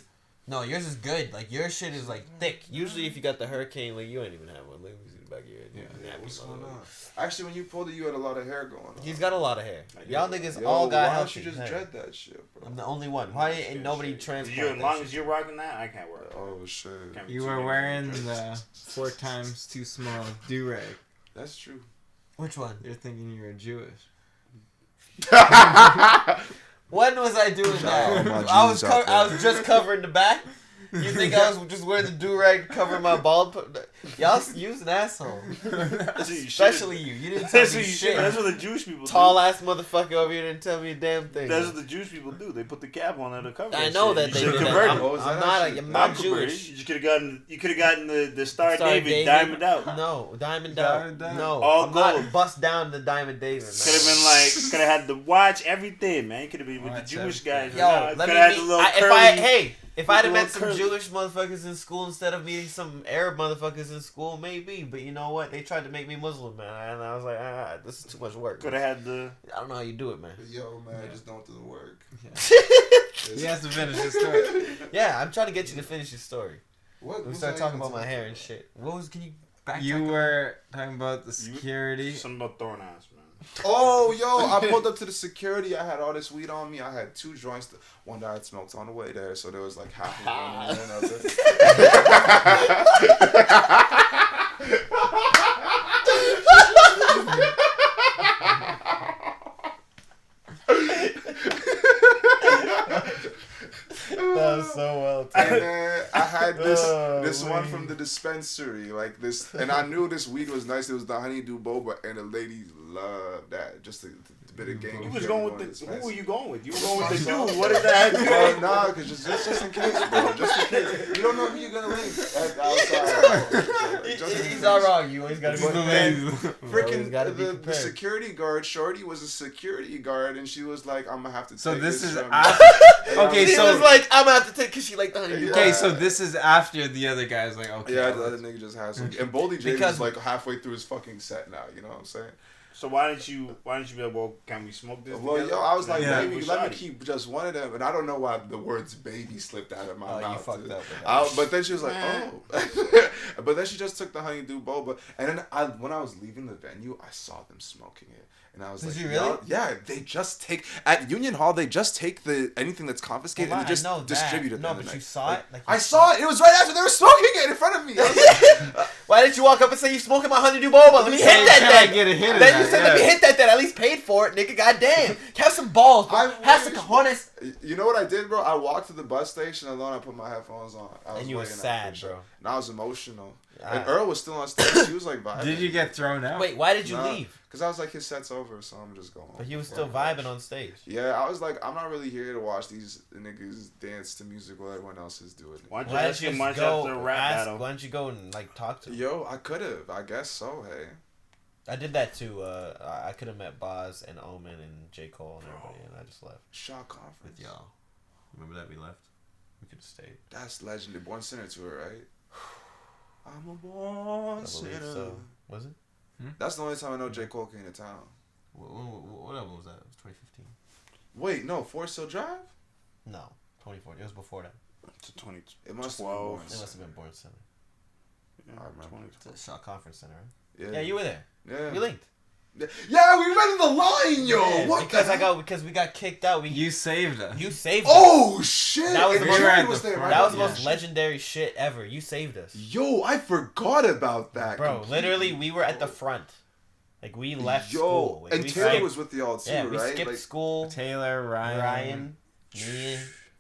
No, yours is good. Like your shit is like thick. Usually if you got the hurricane, like you ain't even have one. Let me see the back of your head. Yeah, what's going on? Actually, when you pulled it, you had a lot of hair going on. He's got a lot of hair. Y'all niggas Yo, all got why healthy don't you just hair. dread that shit, bro? I'm the only one. Why ain't nobody transplant As long that as shit? you're rocking that, I can't wear it. Oh, shit. Can't be You too were big. wearing the 4 times too small do-rag. That's true. Which one? You're thinking you were Jewish. When was I doing that? my I was Jews out there. I was just covering the back. You think I was just wearing the do-rag covering my bald? Y'all use an asshole. Especially you. You didn't tell me shit. That's what the Jewish people do. Tall ass motherfucker over here didn't tell me a damn thing. That's what the Jewish people do. They put the cap on there to cover. I know that they do that. Converted. I'm not Jewish. You just could have gotten the Star David diamond out. No, diamond out. No, All I'm gold. not bust down the diamond David. Man. Could have been like, could have had the watch, everything, man. Could have been with the Jewish guys. Yo, let me meet. If I'd have met some Jewish motherfuckers in school instead of meeting some Arab motherfuckers in school, maybe. But you know what? They tried to make me Muslim, man. And I was like, this is too much work. Could have had the... I don't know how you do it, man. Yo, man, just don't do the work. He has to finish his story. Yeah, I'm trying to get you to finish your story. What? We start talking about my hair and shit. Can you backtrack? You were talking about the security. Something about throwing ass, man. Oh, yo, I pulled up to the security. I had all this weed on me. I had 2 joints. One that I had smoked on the way there, so there was like half of one and another. That was so well And taken. then I had this one man. from the dispensary, like this, and I knew this weed was nice. It was the honeydew boba, and the ladies loved that. Just a bit of gang. You was going with the... Who were you going with? You were going with the Myself. dude. What did that have to do? Well, nah, because just in case, bro. Just in case. You don't know who you're gonna link at outside. He's not wrong. You always gotta be prepared. Freaking gotta be the prepared. security guard, Shorty was a security guard, and she was like, "I'm gonna have to." So take this is from after. you." Okay, She so was like, I'm gonna have to take because she liked the honey. Yeah. okay, so this is after the other guy's like, okay. Yeah, the other nigga just has some. And Boldy J Because- was like halfway through his fucking set now. You know what I'm saying? So why didn't you be like, well, can we smoke this Well, together? yo, I was like, Yeah. baby, let me keep just one of them, and I don't know why the words "baby" slipped out of my Oh, mouth. you fucked up with that. But then she was like, "Oh," but then she just took the honeydew boba, and then when I was leaving the venue, I saw them smoking it, and I was Did like, you really? "Yo," yeah, they just take at Union Hall. They just take anything that's confiscated and they just distribute it. No, the but night. you saw it. Like, I saw it. It was right after they were smoking it in front of me. I was like, Why didn't you walk up and say you smoking my honeydew boba? Let me hit that Can I then. get a hit of Then that? you said let me Yeah. hit that then. At least paid for it, nigga. Goddamn. Have some balls, bro. I Have some wish- cojones. You know what I did, bro? I walked to the bus station alone. I put my headphones on. I was And you were waiting out sad, for the show. bro. And I was emotional. Ah. And Earl was still on stage. He was like vibing. Did you get thrown out? Wait, why did you Nah, leave? Because I was like, his set's over, so I'm just going. But he was still vibing on stage. Yeah, I was like, I'm not really here to watch these niggas dance to music while everyone else is doing it. Why don't you Why ask didn't him you much just go after a rap ask? battle? Why don't you go and like talk to him? Yo, I could have. I guess so, hey. I did that too. I could have met Boz and Omen and J. Cole and everybody, and I just left Shaw Conference. with y'all. Remember that we left? We could have stayed. That's legendary. Born Sinner tour, right? I'm a born I believe sinner. so. Was it? That's the only time I know J. Cole came to town. What album was that? It was 2015. Wait, no, Forest Hill Drive? No, 2014. It was before that. To 20. It must have been 12. Born It Sinner. must have been Born Center. I remember. It's a Shaw Conference Center, right? Yeah. Yeah, you were there. Yeah. We linked. Yeah, we ran in the line, yo. Yeah, What? because we got kicked out. You saved us. You saved us. Oh shit! That was And the most- Jerry was there, right? That was the Yeah. most legendary shit ever. You saved us. Yo, I forgot about that. Bro, completely. literally, we were at the front. Like, we left Yo, school. Like, and we Taylor skipped- was with y'all too, Yeah, we right? skipped Like, school. Taylor, Ryan, me,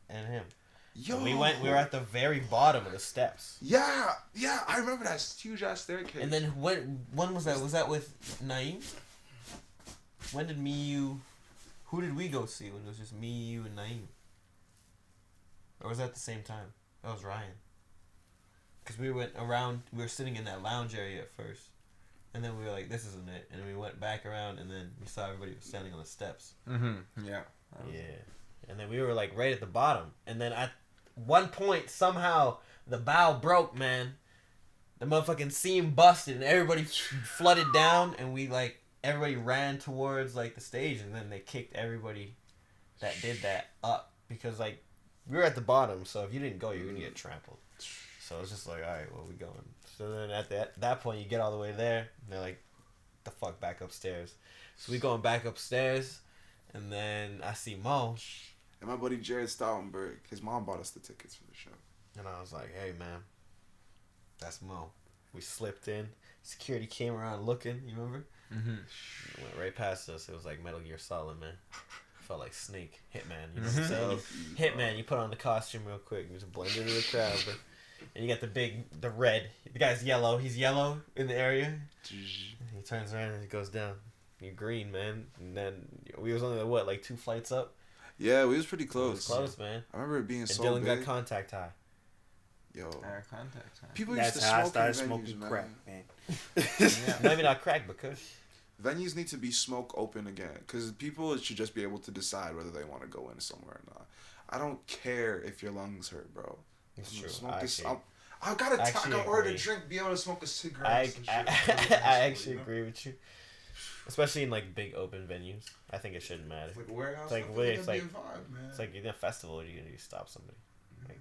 and him. yo, And we were at the very bottom of the steps. Yeah, I remember that huge ass staircase. And then when was that? Was that with Naeem? When did who did we go see when it was just me, you, and Naeem? Or was that at the same time? That was Ryan. Because we went around, we were sitting in that lounge area at first. And then we were like, this isn't it. And we went back around and then we saw everybody was standing on the steps. Mm-hmm. Yeah. Yeah. And then we were like right at the bottom. And then at one point, somehow, the bow broke, man. The motherfucking seam busted and everybody flooded down. And everybody ran towards like the stage. And then they kicked everybody that did that up. Because like, we were at the bottom. So if you didn't go, you're going to get trampled. So it's just like, all right, well, we going. So then at that point, you get all the way there. And they're like, the fuck, back upstairs. So we going back upstairs. And then I see Mo. And my buddy Jared Stoutenberg, his mom bought us the tickets for the show. And I was like, hey, man, that's Mo. We slipped in. Security came around looking, you remember? Mm-hmm. Went right past us. It was like Metal Gear Solid, man. felt like Snake, Hitman. You know what I'm saying? Hitman, you put on the costume real quick, you just blend into the crowd, bro. And you got the red. The guy's yellow. He's yellow in the area. He turns around and he goes down. You're green, man. And then we was only like 2 flights up. Yeah, we was pretty It close. was close, man. I remember it being And so Dylan big. got contact high. Yo, Our contact time. people used That's to how I smoke started in smoking venues, crack, man. Yeah. Maybe not crack, but kush. Venues need to be smoke open again, because people should just be able to decide whether they want to go in somewhere or not. I don't care if your lungs hurt, bro. It's I'm gonna true. Smoke this. Actually, I gotta actually I order a agree. drink, be able to smoke a cigarette. I and shit. actually agree with you. Especially in like big open venues. I think it shouldn't matter. It's like a warehouse. It's like I feel it's that'd like- be a vibe, man. It's like in a festival, you're gonna stop somebody. Like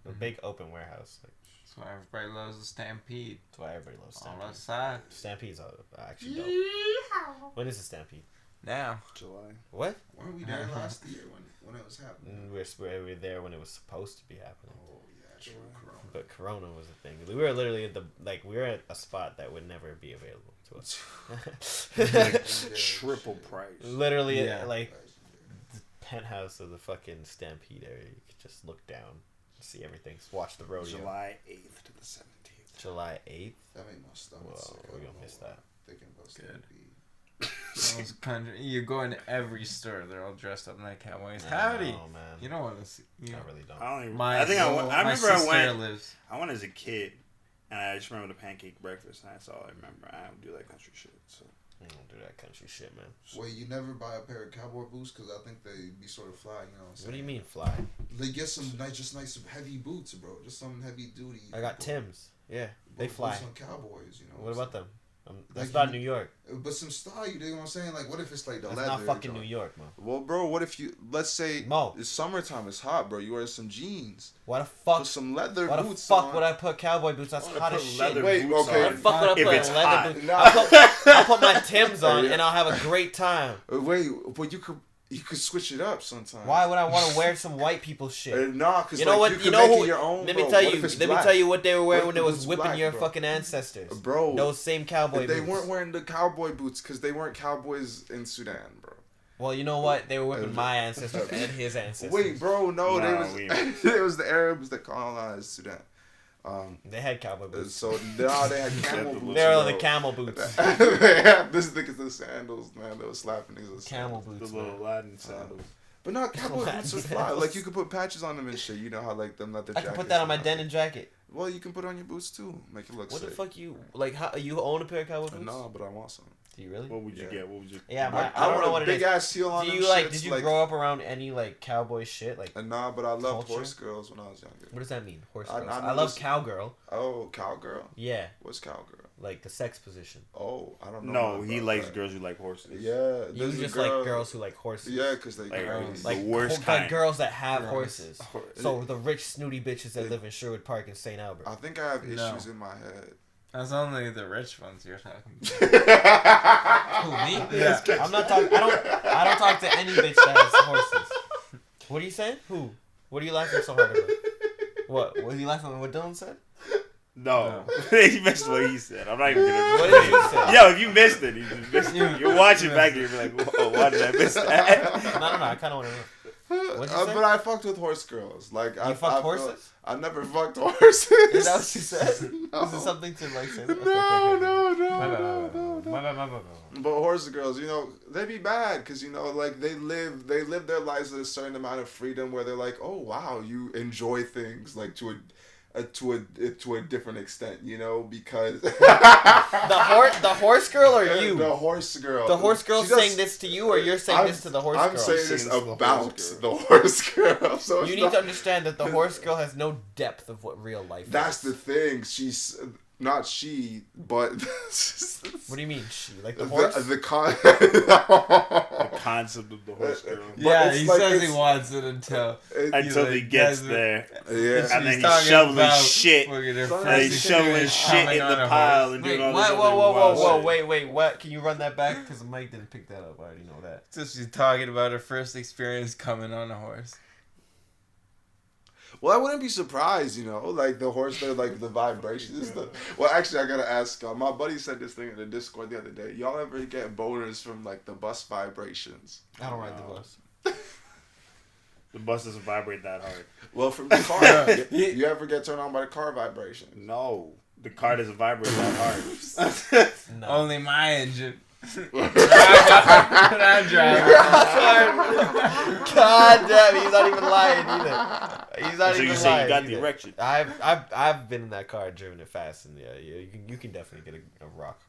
a big open warehouse. Like, That's why everybody loves the Stampede. that's why everybody loves All Stampede. outside. Stampede's actually dope. When is the Stampede? Now. July. What? Weren't we there last year when it was happening? We were there when it was supposed to be happening. Oh yeah, true. Corona. But Corona was the thing. We were literally at we were at a spot that would never be available to us. Triple price. Literally, Yeah. like the penthouse of the fucking Stampede area. You could just look down, see everything, watch the rodeo. July 8th to the 17th. July 8th. That made my stomach Whoa, sick. we're gonna miss that. Thinking about Good. Stampede. Those country, you go into every store, they're all dressed up like cowboys. I Howdy. know, man. You don't want to see. You know, I really don't. I don't even. my I think I went. I my remember I sister went. lives. I went as a kid, and I just remember the pancake breakfast, and that's all I remember. I don't do that country shit. So I don't do that country shit, man. Wait, you never buy a pair of cowboy boots? Because I think they be sort of fly, you know what I'm saying? What do you mean fly? They get some nice heavy boots, bro. Just some heavy duty. I got Tim's. Yeah, they Boots fly. on cowboys, you know. What about them? That's Like not New York. But some style, you know what I'm saying? Like, what if it's like the That's leather? not fucking joint? New York, man. Well, bro, what if you, let's say, Mo. it's summertime, it's hot, bro. You wear some jeans. Why the fuck? Put some leather Why the boots fuck on. would I put cowboy boots? That's I hot put as shit. leather Wait, boots okay. Why on. the fuck would I If put it's leather hot. boots? Nah. I'll put my Tim's on and I'll have a great time. Wait, but you could switch it up sometimes. Why would I want to wear some white people shit? Nah, because You know like, what? you You could know make who? it your own, Let bro. me tell What you. if it's Let me black? tell you what they were wearing What when if they the was boots whipping black, your bro? fucking ancestors. Bro, Those same cowboy they boots. weren't wearing the cowboy boots because they weren't cowboys in Sudan, bro. Well, you know what? They were whipping my ancestors and his ancestors. Wait, bro, no, Nah, it was the Arabs that colonized Sudan. They had cowboy boots. So now they had camel They boots. They were on the bro. camel boots. They had this niggas the sandals, man. They was slapping these. Camel The boots. little Man. Aladdin sandals. But not cowboy Latin boots are fly. sandals. Like you could put patches on them and shit. You know how like them leather I jackets. can put that on my and denim jacket. Well, you can put it on your boots too. Make it look What sick. the fuck you like? How you own a pair of cowboy boots? No, but I want some. Do you really? What would you Yeah. get? What would you? Yeah, I I don't know want what a it big is. ass seal on Do them you like? shits, Did you like, grow up around any like cowboy shit? Like, Nah, but I loved culture? horse girls when I was younger. what does that mean? Horse I- girls. I I, know love this- cowgirl. Oh, cowgirl. Yeah, What's cowgirl? like the sex position. Oh, I don't know. No, nothing he about likes that. girls who like horses. Yeah, You there's a just girl- like girls who like horses. Yeah, because they Like, girls. Like, the worst like kind. girls that have Girls. horses. So the rich snooty bitches that live in Sherwood Park in St. Albert. I think I have No. issues in my head. That's only the rich ones you're talking about. Who, me? Yeah. I'm not talking. I don't talk to any bitch that has horses. What are you saying? Who? What are you laughing so hard about? What? What are you laughing at? What Dylan said? No, you missed what he said. I'm not even gonna. What did you say? Yo, if you missed it, you just missed it. You're watching back and you're like, whoa, why did I miss that? No. I kind of want to know. What'd you say? But I fucked with horse girls. Like I fucked I horses? I never fucked horses. Is that what you said? No. Is it something to like say? No. But horse girls, you know, they be bad because you know, like they live their lives with a certain amount of freedom where they're like, oh wow, you enjoy things like to a different extent, you know, because The horse girl or you? the horse girl. The horse girl She does- saying this to you, or you're saying this to the horse I'm girl? saying Saying this this to the about horse the horse girl. So You it's need not- to understand that the horse girl has no depth of what real life That's is. the thing. She's not she, but What do you mean she? Like the the horse? the con. The concept of the horse girl. But Yeah, it's he like- says he it's- wants it until Until like, he gets does it. there. Yeah. And then She's he's talking shoveling about shit. fucking her And And first he's shoveling experience shit coming in on the a pile horse. and Wait, doing all what? this other Whoa, wild shit. wait, what? Can you run that back? Because the mic didn't pick that up. I already know that. So she's talking about her first experience coming on a horse. Well, I wouldn't be surprised, you know, like the horse, they're like the vibrations and stuff. Well, actually, I gotta ask. My buddy said this thing in the Discord the other day. Y'all ever get boners from like the bus vibrations? I don't ride the bus. The bus doesn't vibrate that hard. Well, from the car, you ever get turned on by the car vibration? No, the car doesn't vibrate that hard. No. Only my engine. When I'm driving. God damn, he's not even lying either. He's not So even you say lying. you got the either. erection? I've been in that car and driven it fast, and yeah, you can definitely get a rock.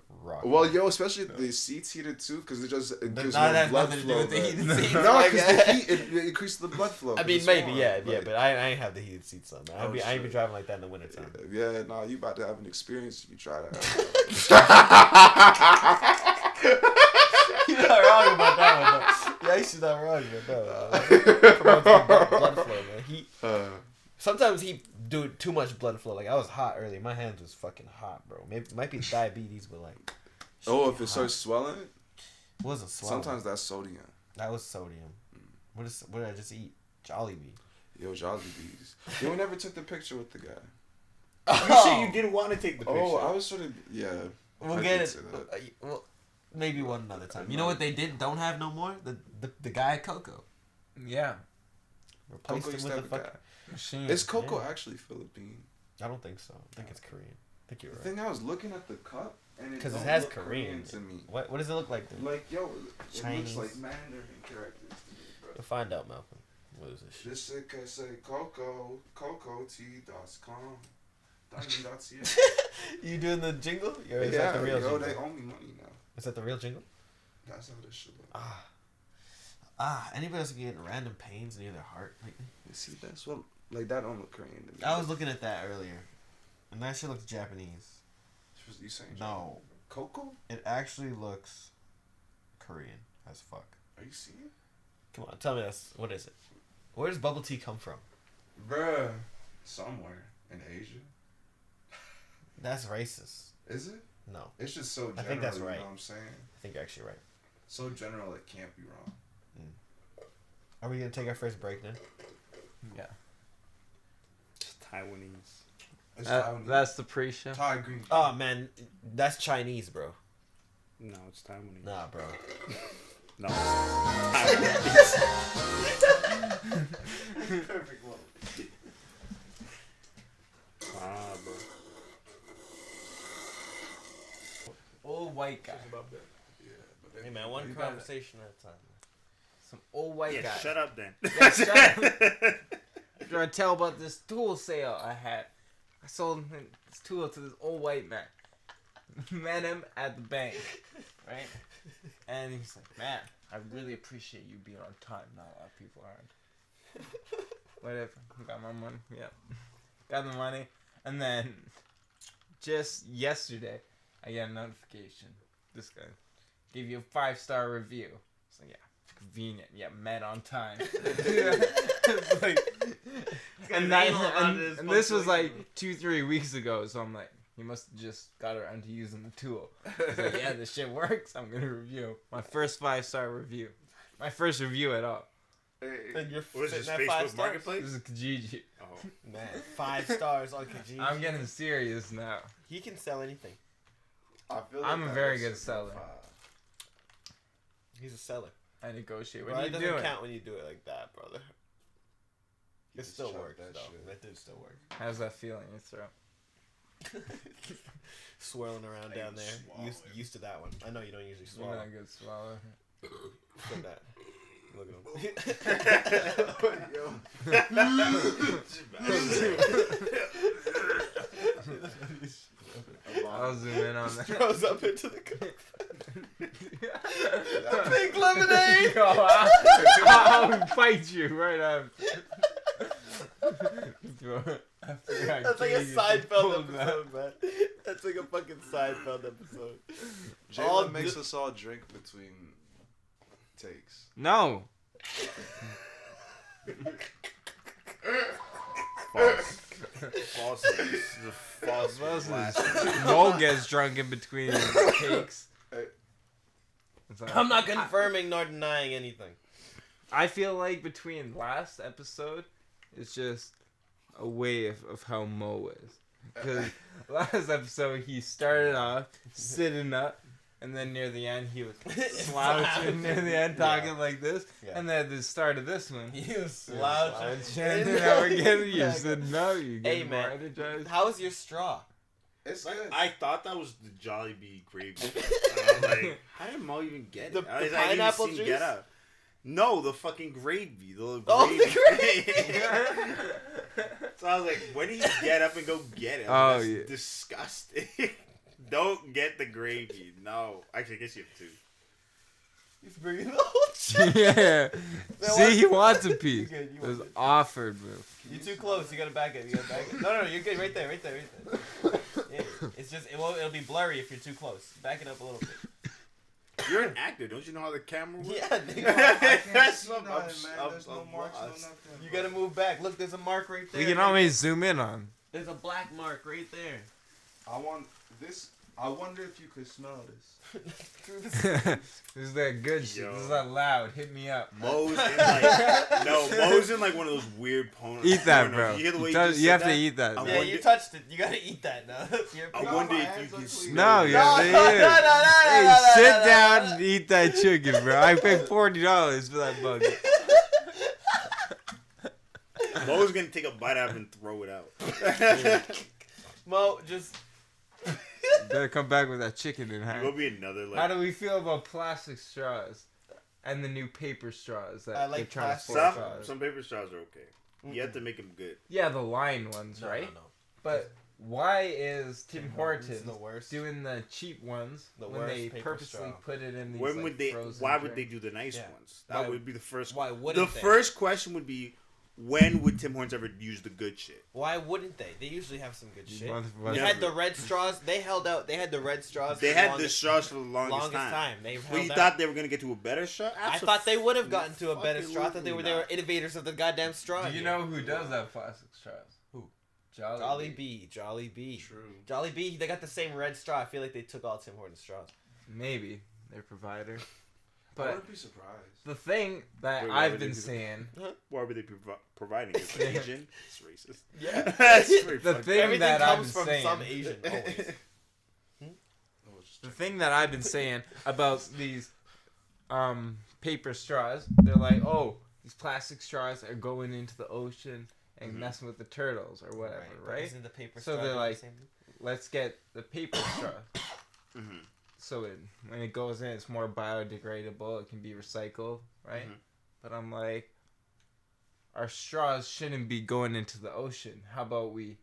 Well, yo, especially if the seats heated too, because it gives Not more has blood nothing to do flow. with the heated seats. No, like, because the heat it increases the blood flow. I 'cause mean, it's maybe, warm, yeah, like- but I ain't have the heated seats on. Oh, I ain't be shit. driving like that in the wintertime. Yeah, no, you about to have an experience if you try that. You're not wrong about that one, though. You're actually not wrong about that one. Promotes the blood flow, man. Sometimes he do too much blood flow. Like, I was hot earlier. My hands was fucking hot, bro. Maybe it might be diabetes, but like. Oh, if it starts swelling, It wasn't swelling. sometimes that's sodium. That was sodium. What did I just eat? Jollibee. Yo, Jollibees. Yo, we never took the picture with the guy. You said you didn't want to take the picture. Oh, I was sort of, yeah. We'll I get did it. say that. Well, maybe one another time. You know what they don't have no more? The guy at Coco. Yeah. Replaced Coco him used to with have the a fuck. guy. Machine. Is Coco Yeah. actually Philippine? I don't think so. I think it's Korean. I think you're The right. thing I was looking at the cup, and it Because it don't has look Korean. to me. What does it look like? Then? Like, yo, it Chinese. looks like Mandarin characters to me, bro. We'll find out, Malcolm. What is this shit? This shit can say Coco, CocoT.com, Diamond.ca. You doing the jingle? Or is Yeah, that the real yo, jingle? they owe me money now. Is that the real jingle? That's how this shit look. Anybody else getting random pains near their heart lately? You see, that's what, like, that don't look Korean to me. I was looking at that earlier, and that shit looks Japanese. You saying No, Coco? it actually looks Korean as fuck. Are you seeing? Come on, tell me what is it? Where does bubble tea come from? Bruh. Somewhere in Asia. That's racist. Is it? No, It's just so general, I think that's right. you know what I'm saying? I think you're actually right. So general, it can't be wrong. Are we gonna take our first break now? Yeah. It's Taiwanese. It's Taiwanese. That's the pre-show. Thai green. Oh man, that's Chinese, bro. No, it's Taiwanese. Nah, bro. No, it's Taiwanese. Perfect one. Bro. Old white guy. Hey man, one conversation at a time. Some old white Yeah, guy. shut up then. Yeah, shut up. I'm trying to tell about this tool sale I had. I sold this tool to this old white man. Met him at the bank, right? And he's like, "Man, I really appreciate you being on time. Not a lot of people aren't." Whatever. Got my money. Yep. Got the money. And then, just yesterday, I got a notification. This guy gave you a 5-star review. So yeah. Convenient, yeah, met on time. It's like, and this was like 2-3 weeks ago, so I'm like, he must have just got around to using the tool. He's like, yeah, this shit works. I'm gonna review my first 5-star review, my first review at all. And you're What is this, sitting at 5 Facebook stars? Marketplace? This is Kijiji. Oh. Man, 5 stars on Kijiji. I'm getting serious now. He can sell anything. I feel I'm a that very was good a seller. five. He's a seller. I negotiate. What Well, are it you doesn't doing? count when you do it like that, brother. He It just still chucked works, that though. shit. That did still work. How's that feel in your throat? Swirling around down there. swallow Used to that one. I know you don't usually You're swallow. not a good swallow. Look at that. Look at I'll zoom in on that. Throws up into the cup. Pink lemonade. Yo, I'll fight you right after. That's like a Seinfeld episode, man. That's like a fucking Seinfeld episode. Jaylin makes us all drink between takes. No. False. False. This is a false. Mo gets drunk in between takes. It's like- I'm not confirming nor denying anything. I feel like between last episode, it's just a way of how Mo is. Because last episode, he started off sitting up, and then near the end he was slouching near the end talking like this, and then at the start of this one he was slouching. and then again you said no, you get more man, energized. how's your straw? It's Like, good. I thought that was the Jollibee gravy. I was like, how did Mo even get The it? I didn't pineapple even see juice? Get Out. No, the fucking gravy. The gravy. So I was like, when did he get up and go get it? Oh, That's yeah. disgusting. Don't get the gravy. No. Actually, I guess you have two. He's bringing the whole shit. Yeah. See, he wants a piece. You good, you It was want it. offered, bro. You're too close. You gotta back it. No, you're good. Right there. Yeah, it's just it'll be blurry if you're too close. Back it up a little bit. You're an actor. Don't you know how the camera works? Yeah, I nigga. can't see nothing, man. There's no marks, no lost. nothing. You gotta move back. Look, there's a mark right there. We can always zoom in on. There's a black mark right there. I want this. I wonder if you could smell this. Through the This is that good shit. Yo. This is that loud. Hit me up. Mo's in like Mo's in like one of those weird pornos. Eat that, bro. You hear the way You have to that? eat that. I bro. Yeah, wonder- you touched it. You gotta eat that now. I No, wonder my if hands you are can clean. No, you have to eat it. Hey, sit down and eat that chicken, bro. I paid $40 for that bug. Mo's gonna take a bite out and throw it out. Mo, just Better come back with that chicken in It hand. will be another like. How do we feel about plastic straws and the new paper straws that I like they're trying plastic to force some straws? some paper straws are okay. You have to make them good. Yeah, the line ones, right? No. But why is Tim Hortons Hortons the worst. doing the cheap ones The when worst they paper purposely straw. put it in these When like, would they? frozen Why would they drinks? do the nice Yeah. ones? That Why- would be the first. Why The wouldn't they? first question would be, when would Tim Hortons ever use the good shit? Why wouldn't they? They usually have some good shit. Motherfucker. They had the red straws. They held out. They had the red straws. They for had the longest- straws for the longest time. They Well, held you out. thought they were gonna get to a better straw? I thought they would have gotten to a better Fucking straw. I thought they were innovators of the goddamn straw. Do you know who does have plastic straws? Who? Jolly. Jolly Bee. True. Jolly Bee. They got the same red straw. I feel like they took all Tim Hortons straws. Maybe their provider. I But wouldn't be surprised. the thing that Wait, why I've would they been do that? saying, Why were they providing it? It's Asian. It's racist. Yeah. That's pretty the fucked thing Everything that I've comes been from saying, some Asian. Always. the thing that I've been saying about these paper straws, they're like, oh, these plastic straws are going into the ocean and messing with the turtles or whatever, but right? Isn't the paper So straw they're the like- same thing? Let's get the paper straw. Mhm. So when it goes in, it's more biodegradable. It can be recycled, right? Mhm. But I'm like, our straws shouldn't be going into the ocean. How about we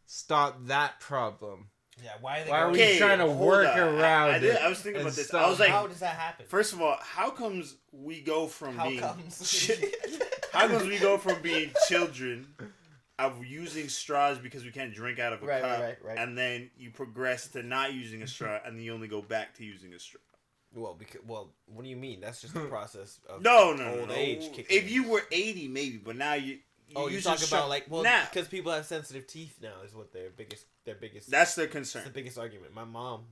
stop that problem? Yeah. Why are they? Why are going- we Okay, trying to hold work on. around I it? was thinking and about this. stop- I was like, How does that happen? first of all, how comes we go from How being comes? how comes we go from being children of using straws because we can't drink out of a Right, cup, right. and then you progress to not using a straw, and then you only go back to using a straw? Well, what do you mean? That's just the process of No, old age kicking If in. you were 80, maybe, but now you Oh, you use talk a straw about like now. because people have sensitive teeth now is what their biggest. That's their It's concern. the biggest argument. My mom,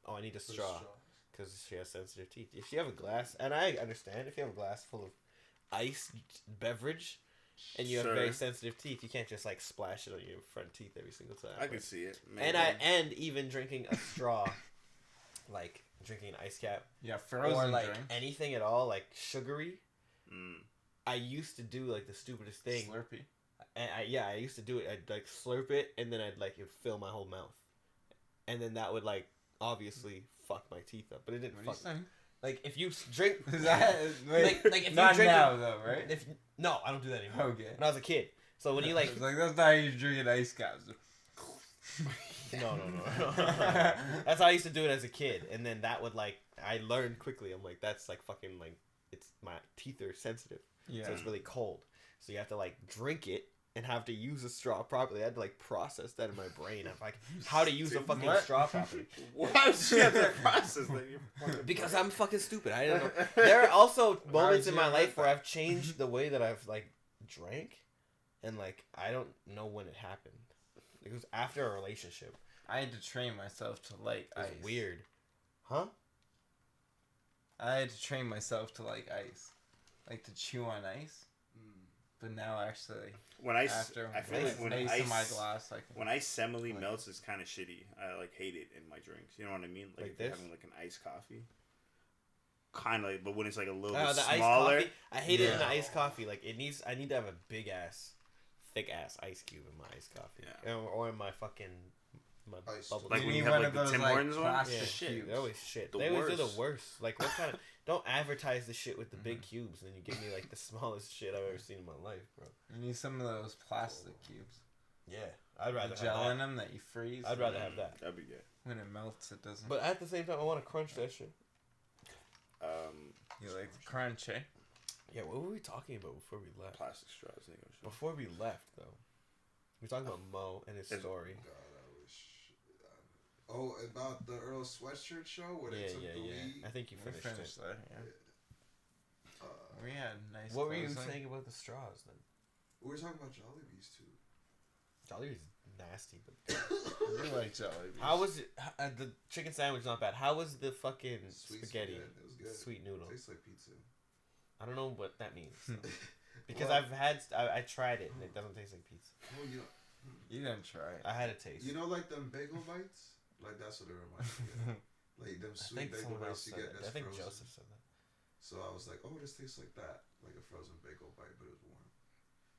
I need a straw because she has sensitive teeth. If you have a glass, and I understand if you have a glass full of iced beverage, and you have Sure. very sensitive teeth, you can't just like splash it on your front teeth every single time. I can see it. And even drinking a straw, like drinking an ice cap Yeah, frozen or like drink. anything at all, like sugary. Mm. I used to do like the stupidest thing. Slurpee. And I used to do it. I'd like slurp it, and then I'd like it would fill my whole mouth, and then that would like obviously fuck my teeth up. But it didn't What are you fuck. saying? Like if you drink, Is that like if you not drink now though, right? If no, I don't do that anymore. Okay. When I was a kid, so when you like It's like that's not how you drink an ice caps. no. That's how I used to do it as a kid, and then that would like I learned quickly. I'm like that's like fucking like it's my teeth are sensitive, Yeah. so it's really cold. So you have to like drink it and have to use a straw properly. I had to like process that in my brain. I'm like, how to use a fucking What? straw properly. Why would you have to process that? Because I'm fucking stupid. I don't know. There are also moments in you my have life that? where I've changed the way that I've like drank, and like I don't know when it happened. It was after a relationship. I had to train myself to like It was ice. weird, huh? I had to train myself to like ice, like to chew on ice. but now actually, When I after feel like when ice ice in my glass, I can. when ice semi melts, it's kind of shitty. I like hate it in my drinks. You know what I mean? Like if you're this? having like an iced coffee. Kind of like, but when it's like a little Oh, bit the iced smaller. coffee. I hate it in the Yeah. iced coffee. Like it needs. I need to have a big ass, thick ass ice cube in my iced coffee. Yeah. Or in my fucking my Ice. bubble. Like You when need you have one like of the those, Tim like, Hortons one. plastic Yeah, Shit. they always shit. The They always do the worst. worst. Like what kind of? Don't advertise the shit with the big cubes, and then you give me like the smallest shit I've ever seen in my life, bro. You need some of those plastic cubes. Yeah, I'd rather The have gel in that. them that you freeze. I'd rather have that. That'd be good. When it melts, it doesn't. But at the same time, I want to crunch that shit. You like the crunch, eh? Yeah, what were we talking about before we left? Plastic straws. I think I'm sure. Before we left, though, we were talking about Mo and his It's- story. God, I wish. Oh, about the Earl Sweatshirt show where they Yeah, took yeah, the yeah. weed. I think you We finished finished it. that. Yeah. We had nice. What were you closing. saying about the straws then? We were talking about Jollibees too. Jollibee's nasty, but You like Jollibee. how was it? The chicken sandwich not bad. How was the fucking Sweet spaghetti? It was good. Sweet noodle. Tastes like pizza. I don't know what that means. Because Well- I tried it and it doesn't taste like pizza. Oh, You didn't try it. I had a taste. you know, like them bagel bites. Like that's what it reminds me of. Like them I sweet think bagel someone else bites you said get that. that's I think frozen. Joseph said that. So I was like, oh, this tastes like that, like a frozen bagel bite, but it was warm.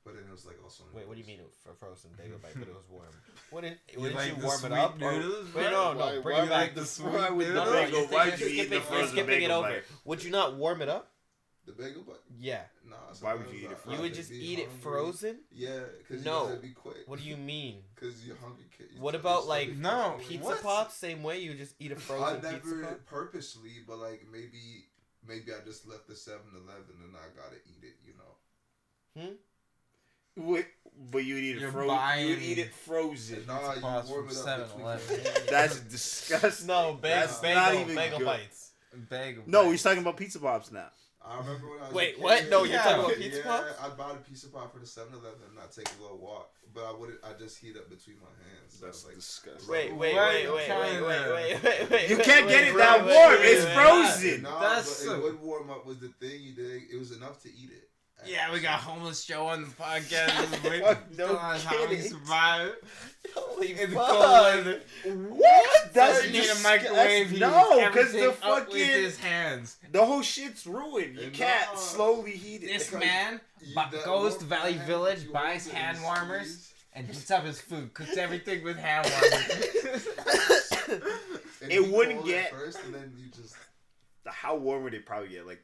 But then it was like also. Wait, what do you mean for frozen bagel bite, but it was warm? Wouldn't You like you the warm it sweet up? noodles, Wait, bro? no, bring why it back. like the sweet No, noodles? no, Bagel, you're why'd skipping- you eat the you're frozen skipping it bagel over. bite? Would you not warm it up? The bagel bite? Yeah. Nah. Why would you eat it sometimes You I would be just eat it hungry. frozen? Yeah, because No. you gotta be quick. What do you mean? Because you're hungry. What about, like, No. Pizza What? Pops, same way. You just eat a I frozen never pizza pop. purposely, but like maybe I just left the 7-Eleven and I gotta eat it. You know. Wait, but you would eat it You're frozen. You would buying- eat it frozen. Nah, you Pops warm from it up. between 7-Eleven. your- That's disgusting. No, That's bagel, not even bagel good. bites. Bagel. No, bite. he's talking about pizza pops now. I remember when I was Wait, a what? kid, No, you're talking about yeah, Pizza Pops? I bought a pizza pop for the 7-Eleven and I take a little walk, but I just heat up between my hands. So That's it's like disgusting. Wait, What wait, wait, kinda- wait. You can't get it that warm. It's frozen. Nah, That's but so- it would warm up was the thing. You did. It was enough to eat it. Yeah, we got homeless Joe on the podcast. No Telling us how he kidding. survived Holy in the fuck. cold weather. What? Doesn't need a microwave. He No, heats because the everything up with fucking his hands. the whole shit's ruined. You Nah. can't slowly heat it. This Because man that goes warm to Valley hand, Village, you buys hold it hand and warmers, squeeze, and heats up his food. Cooks everything with hand warmers. and It be wouldn't cold at get- first, and then you just. How warm would it probably get? Like,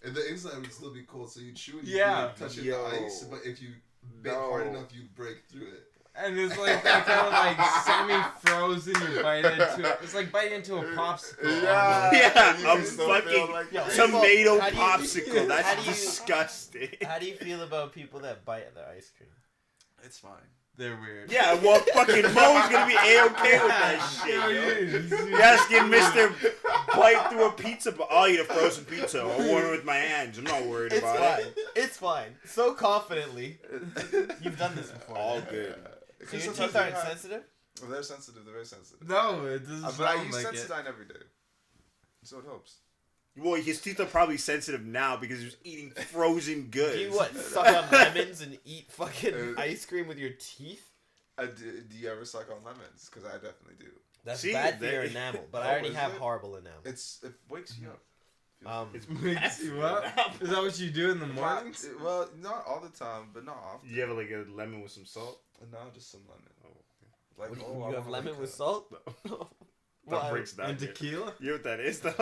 And the inside would still be cold, so you chew and Yeah. you touch Yo. the ice, but if you bit hard enough, you break through it. And it's like that kind of like semi-frozen. You bite into it. It's like biting into a popsicle. almost. yeah, You I'm can still feel fucking like- Yo, tomato how do you- popsicle. how That's do you- disgusting. How do you feel about people that bite their ice cream? It's fine. They're weird. Yeah, well, fucking Mo's gonna be a-okay with that shit, yo. You're asking Mr. Bite through a pizza, but I'll eat a frozen pizza. I'll warm it with my hands. I'm not worried It's about fine. It's fine. So confidently. You've done this it. before. All good. So your teeth aren't sensitive? Well, they're sensitive. They're very sensitive. No, it doesn't But I sound use like it. Sensodyne every day, so it helps. Well, his teeth are probably sensitive now because he was eating frozen goods. Do you what? Suck on lemons and eat fucking ice cream with your teeth? Do you ever suck on lemons? Because I definitely do. That's See, bad for your they- enamel, but Oh, I already is have it? horrible enamel. It wakes you up. It's Makes you up? Is that what you do in the mornings? Well, not all the time, but not often. You have like a lemon with some salt? No, just some lemon. Oh, Like, What do I you have wanna lemon wake with up. salt? That Why? breaks down. And your- tequila? You know what that is? That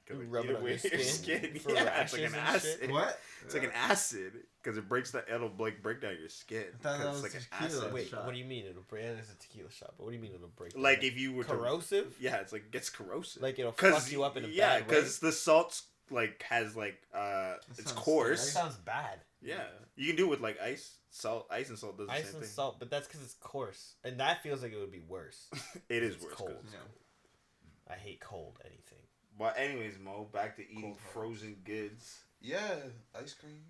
Rub it on your skin for Yeah, it's like rashes an and acid. shit? What? It's like an acid because it breaks that. It'll like break down your skin. I thought that 'cause was it's like an tequila. acid. Wait, shot. what do you mean it'll break? It's a tequila shot, but what do you mean it'll break? Like down? if you were to, corrosive? yeah, it's like gets corrosive. Like it'll 'Cause, fuck you up in a yeah, bad way? because the salt's like has like it's sounds That coarse. sounds bad. Yeah, you can do it with like ice, salt, ice and salt does the Ice same and thing. salt, but that's because it's coarse, and that feels like it would be worse. It is It's worse. cold. 'cause it's Yeah. cold. I hate cold anything. But anyways, Mo, back to eating Cold. frozen goods. Yeah, ice cream.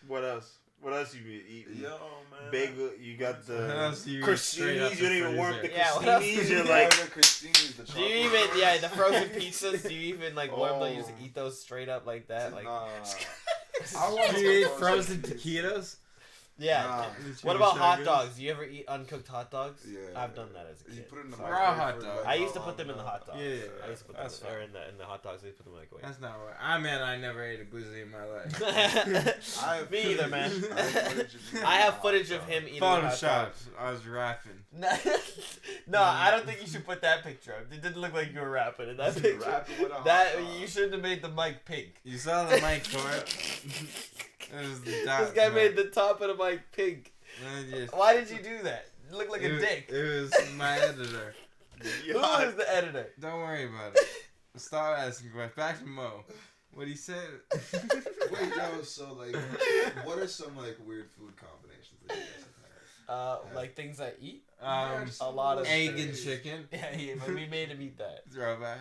What else? What else you been eating? Yo, man. Bagel. You got the What else you crostinis. You don't even warm up the Yeah, what else crostinis. do You're you like, Do you even the frozen pizzas? Do you even like warm them? You just Oh. eat those straight up like that? Like Nah. Do you eat frozen taquitos? yeah. Nah. What about hot dogs? Do you ever eat uncooked hot dogs? Yeah. I've done that as a You kid. put it in the So- Raw microwave hot for, dog. like, I used to how put them in the long hot dogs. Yeah, I used to put that's them in the hot dogs. I used to put them in the microwave. That's not what I mean. I never ate a glizzy in my life. I have Me either, man. footage of you I have eating footage hot of dog. him eating a hot Photoshop. dog. I was rapping. No, I don't think you should put that picture up. It didn't look like you were rapping in that picture. Rapping with a hot That dog. you shouldn't have made the mic pink. You saw the mic for it. It was the dots, This guy man. made the top of the mic pink. And just- Why did you do that? You look like a it, dick. It was my editor. Who was the editor? Don't worry about it. Stop asking questions. Back to Mo. What he said. Wait, yo, so like, what are some like weird food combinations that you guys have had? Like things I eat. just a lot of egg and things. chicken. Yeah, but we made him eat that. Throwback.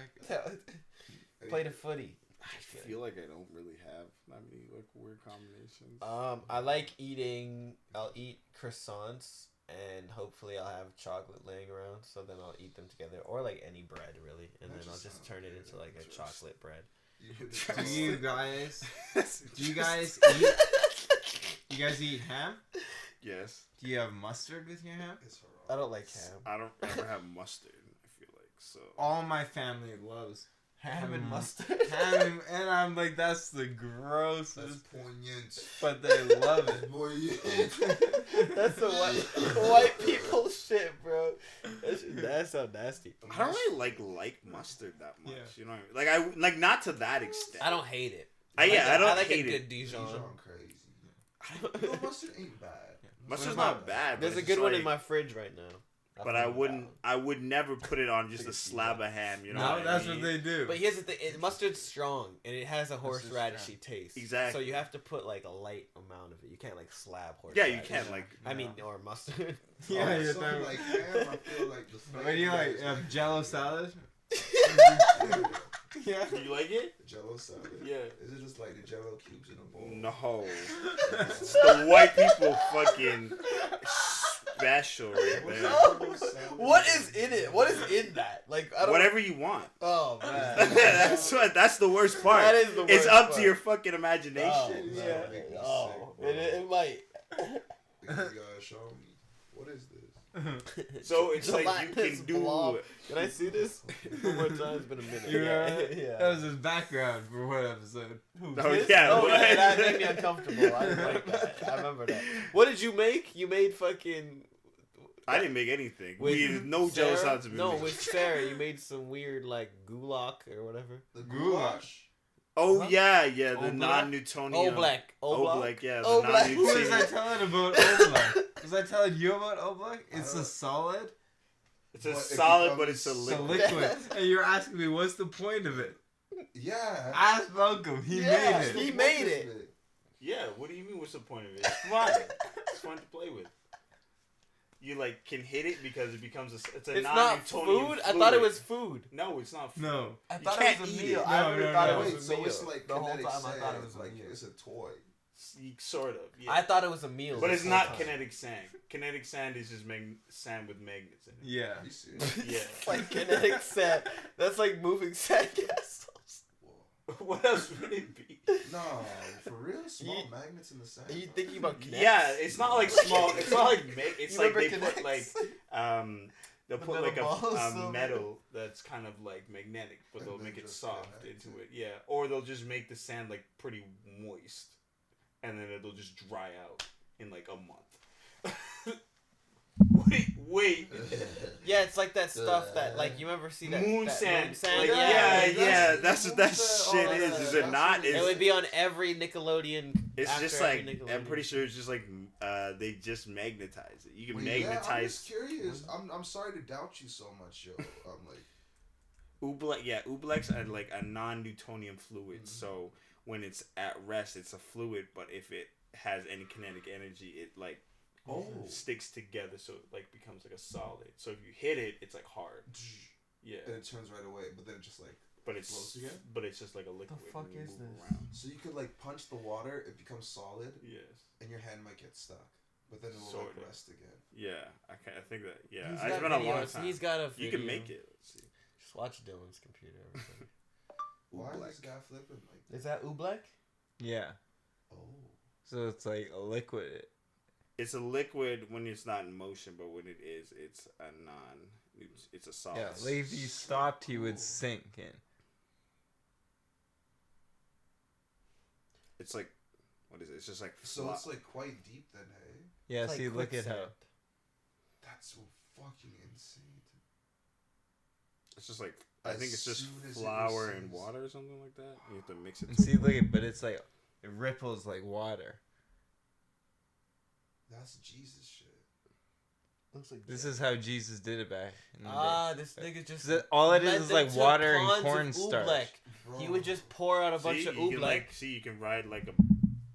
Played a footy. I feel like I don't really have that many like weird combinations. I like eating. I'll eat croissants, and hopefully I'll have chocolate laying around. So then I'll eat them together, or like any bread really, and That then I'll just just sounds turn it weird. into like a chocolate bread. Do you guys? Do you guys eat? You guys eat ham? Yes. Do you have mustard with your ham? It's horrible. I don't like ham. I don't ever have mustard. I feel like so. All my family loves Ham and Mm. mustard. ham, and I'm like, that's the That's grossest, poignant. but they love it. Poignant. That's the white people shit, bro. That sounds nasty. I don't really like mustard that much. Yeah. You know what I mean? Like not to that extent. I don't hate it. I don't I like hate a it. good Dijon. Dijon crazy. No, mustard ain't bad. Mustard's What about- not bad. There's but a it's good just one like- in my fridge right now. But I wouldn't. I would never put it on just a slab of ham. You know. No, what that's I what mean? they do. But here's the thing: mustard's strong and it has a Mustard's horseradishy taste. Exactly. So you have to put like a light amount of it. You can't like slab horseradish. Yeah, you can like. I mean, or mustard. Yeah, you're Something throwing- like ham, I feel like the flavor. What do you like? is- Jello salad? Yeah. Do you like it? Jello salad. Yeah. Is it just like the Jello cubes in a bowl? No. It's the white people fucking special right there. What is in it? What is in that? Like I don't. Whatever you want. Oh man. That's the worst part. That is the It's worst up part. to your fucking imagination. Oh, That yeah. would make me Oh, sick, bro. it might. Show me. What is this? So it's like you Gelatinous can do. blob. Can I see this one more time? It's been a minute. You remember? Yeah. That was his background for what episode? Who's Oh, this? yeah, Oh, what? yeah, that made me uncomfortable. I didn't like that. I remember that. What did you make? You made fucking. I didn't make anything. With We no Jello Sarah? salad to be No, made. with Sarah, you made some weird like goulash or whatever. The Goulash. Oh Huh? yeah, the Oblak? non-Newtonian. Oblak. Oblak, yeah, the Oblak. Who was I non-Newtonian. telling about Oblak? Was I telling you about Oblak? It's a solid, It's a But it solid, but it's a becomes it's a liquid. liquid. And you're asking me, what's the point of it? Yeah. Ask Malcom. He Yeah, made it. he made it. Yeah, what do you mean? What's the point of it? It's fun. It's fun to play with. You like can hit it because it becomes it's a It's not non-Newtonian food. I fluid. thought it was food. No, it's not food. No. I You thought it can't was a eat meal. it. I No, really no, thought no. it was Wait, a so meal. it's like the whole time kinetic I thought it sand, was a like meal. it's a toy. Sort of. Yeah. I thought it was a meal. But this it's whole not time. kinetic sand. Kinetic sand is just sand with magnets in it. Yeah. Are you serious? Yeah. It's like kinetic sand. That's like moving sandcastles. Whoa. What else would it be? No, for real? Small You- magnets in the sand. Are you thinking about kinetics? Yeah, it's not like small. It's not like it's You like they remember put like kinetics? they'll The put like metal balls, a so metal that's kind of like magnetic, but And they'll then make it just soft connect into it. it. Yeah, or they'll just make the sand like pretty moist, and then it'll just dry out in like a month. Wait. Yeah, it's like that stuff that like you ever see that Moon that sand. Moon sand? Like, yeah. yeah, that's what that Oh, shit that's- is. Is it that's not? what it It It's, would be on every Nickelodeon. it's after just every like I'm Nickelodeon. pretty sure it's just like they just magnetize it. You can Well, yeah, I'm magnetize. just curious. I'm sorry to doubt you so much, yo. I'm like, Ooblex are like a non-Newtonian fluid. Mhm. So when it's at rest, it's a fluid. But if it has any kinetic energy, it like oh, sticks together, so it like becomes like a solid. So if you hit it, it's like hard. Yeah, and it turns right away, but then it just like. but it's Floats again? but it's just like a liquid. fuck when you is move this? Around. So you could like punch the water, it becomes solid, Yes. and your hand might get stuck, but then it will Sort like of. rest again. Yeah, I think that. Yeah, He's it's got been a long videos. time. He's got a video. You can make it. Let's see. Just watch Dylan's computer. Everything. Why Oobleck. is this guy flipping like? Is that Oobleck? Yeah. Oh. So it's like a liquid. It's a liquid when it's not in motion, but when it is, it's a non. It's a solid. Yeah, like if you stopped, he would sink in. It's like, what is it? It's just like. So it's like quite deep then, hey? Yeah, It's see, like look at how. quicksand. That's so fucking insane. It's just like I think it's just soon as it flour and recedes. water or something like that. You have to mix it. And to see, look at, but it's like, it ripples like water. That's Jesus shit. Looks like This is how Jesus did it back in the day. this nigga just. So all it led is them like to water and ponds of cornstarch. Oobleck. Bro. He would just pour out a bunch of you can Oobleck. you can ride like a,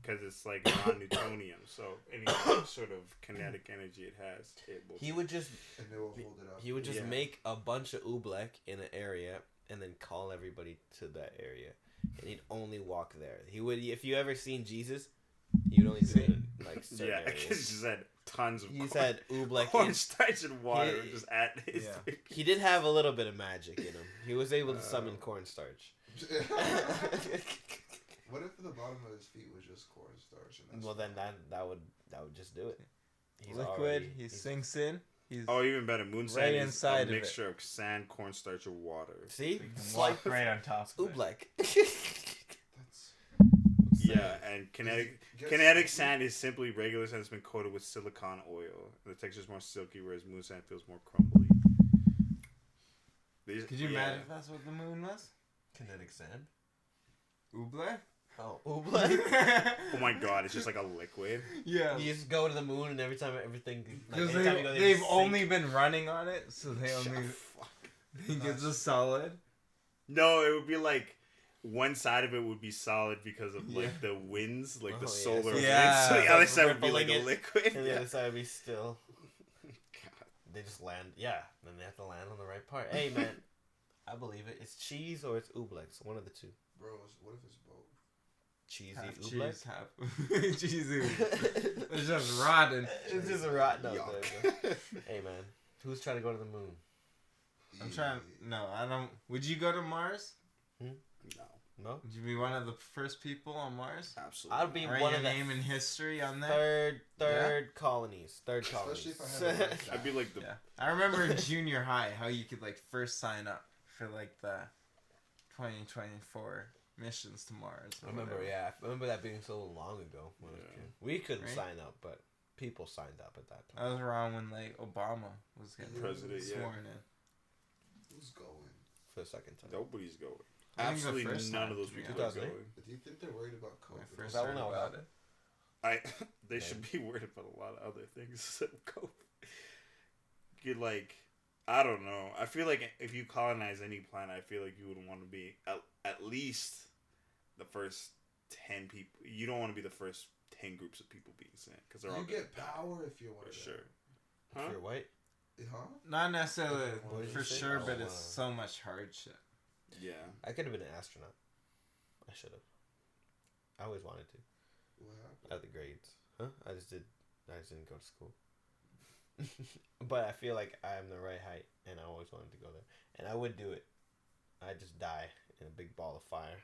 because it's like non-Newtonian, so any sort of kinetic energy it has, it will. He would just And they will hold it up. He would just Yeah. make a bunch of Oobleck in an area and then call everybody to that area. And he'd only walk there. He would, if you ever seen Jesus, he would only do it in, like certain Yeah, because he areas. just had tons of. He's had Oobleck in. cornstarch and water, He- just add his. Yeah. He did have a little bit of magic in him. He was able to summon cornstarch. What if the bottom of his feet was just cornstarch? And that's Well, then that would just do it. He's Liquid, already- he he's- sinks in. He's Oh, even better. Moon sand Right is inside a of it. mixture of sand, cornstarch, and water. See, walk right on top of it. Oobleck. That's Yeah, and kinetic sand is simply regular sand that's been coated with silicone oil. The texture is more silky, whereas moon sand feels more crumbly. Could you imagine if that's what the moon was? Kinetic sand. Oobleck? Oh, Oobleck. Oh my god, it's just like a liquid. Yeah. You just go to the moon and every time everything. Like, Because anytime you go, they've just only sink. been running on it, so they only think it's a solid. No, it would be like one side of it would be solid because of like Yeah. the winds, like Oh, the yeah, solar so- winds. Yeah. So the So other it's side would be like rippling a it, liquid. And the Yeah. other side would be still. God. They just land. Yeah, then they have to land on the right part. Hey, man. I believe it. It's cheese or it's Oobleck. So one of the two. bro. What if it's both? Cheesy Half Oobleck. cheese, half cheesy. It's just rotten. It's just a rotten out Yuck. there. Bro. Hey, man. Who's trying to go to the moon? I'm trying. No, I don't. Would you go to Mars? No, No? Would you be one of the first people on Mars? absolutely. I'd be Write one your of the name in history on there. third colonies. Third colonies. Especially if I had a I'd be like the. Yeah, I remember in junior high how you could like first sign up for like the 2024 missions to Mars. I or remember, whatever. yeah. I remember that being so long ago when I was a Yeah. kid. We couldn't Right? sign up, but people signed up at that That time. was around when like Obama was getting President, yeah. sworn in. Who's going? For the second time. Nobody's going. I think the Absolutely first none time, of those to be people are honest. going. Do you think they're worried about When I COVID? first that heard one I about was- it. They should be worried about a lot of other things instead of COVID. You like, I don't know. I feel like if you colonize any planet, I feel like you would want to be at least the first 10 people. You don't want to be the first 10 groups of people being sent because they're all You gonna get die, power if you're one for of sure. them. If Huh? you're white. Huh? Not necessarily What did for you say? sure, Oh, but it's wow. so much hardship. Yeah. I could have been an astronaut. I should have. I always wanted to. What happened? I had the grades. Huh? I just didn't go to school. But I feel like I'm the right height, and I always wanted to go there. And I would do it. I'd just die in a big ball of fire.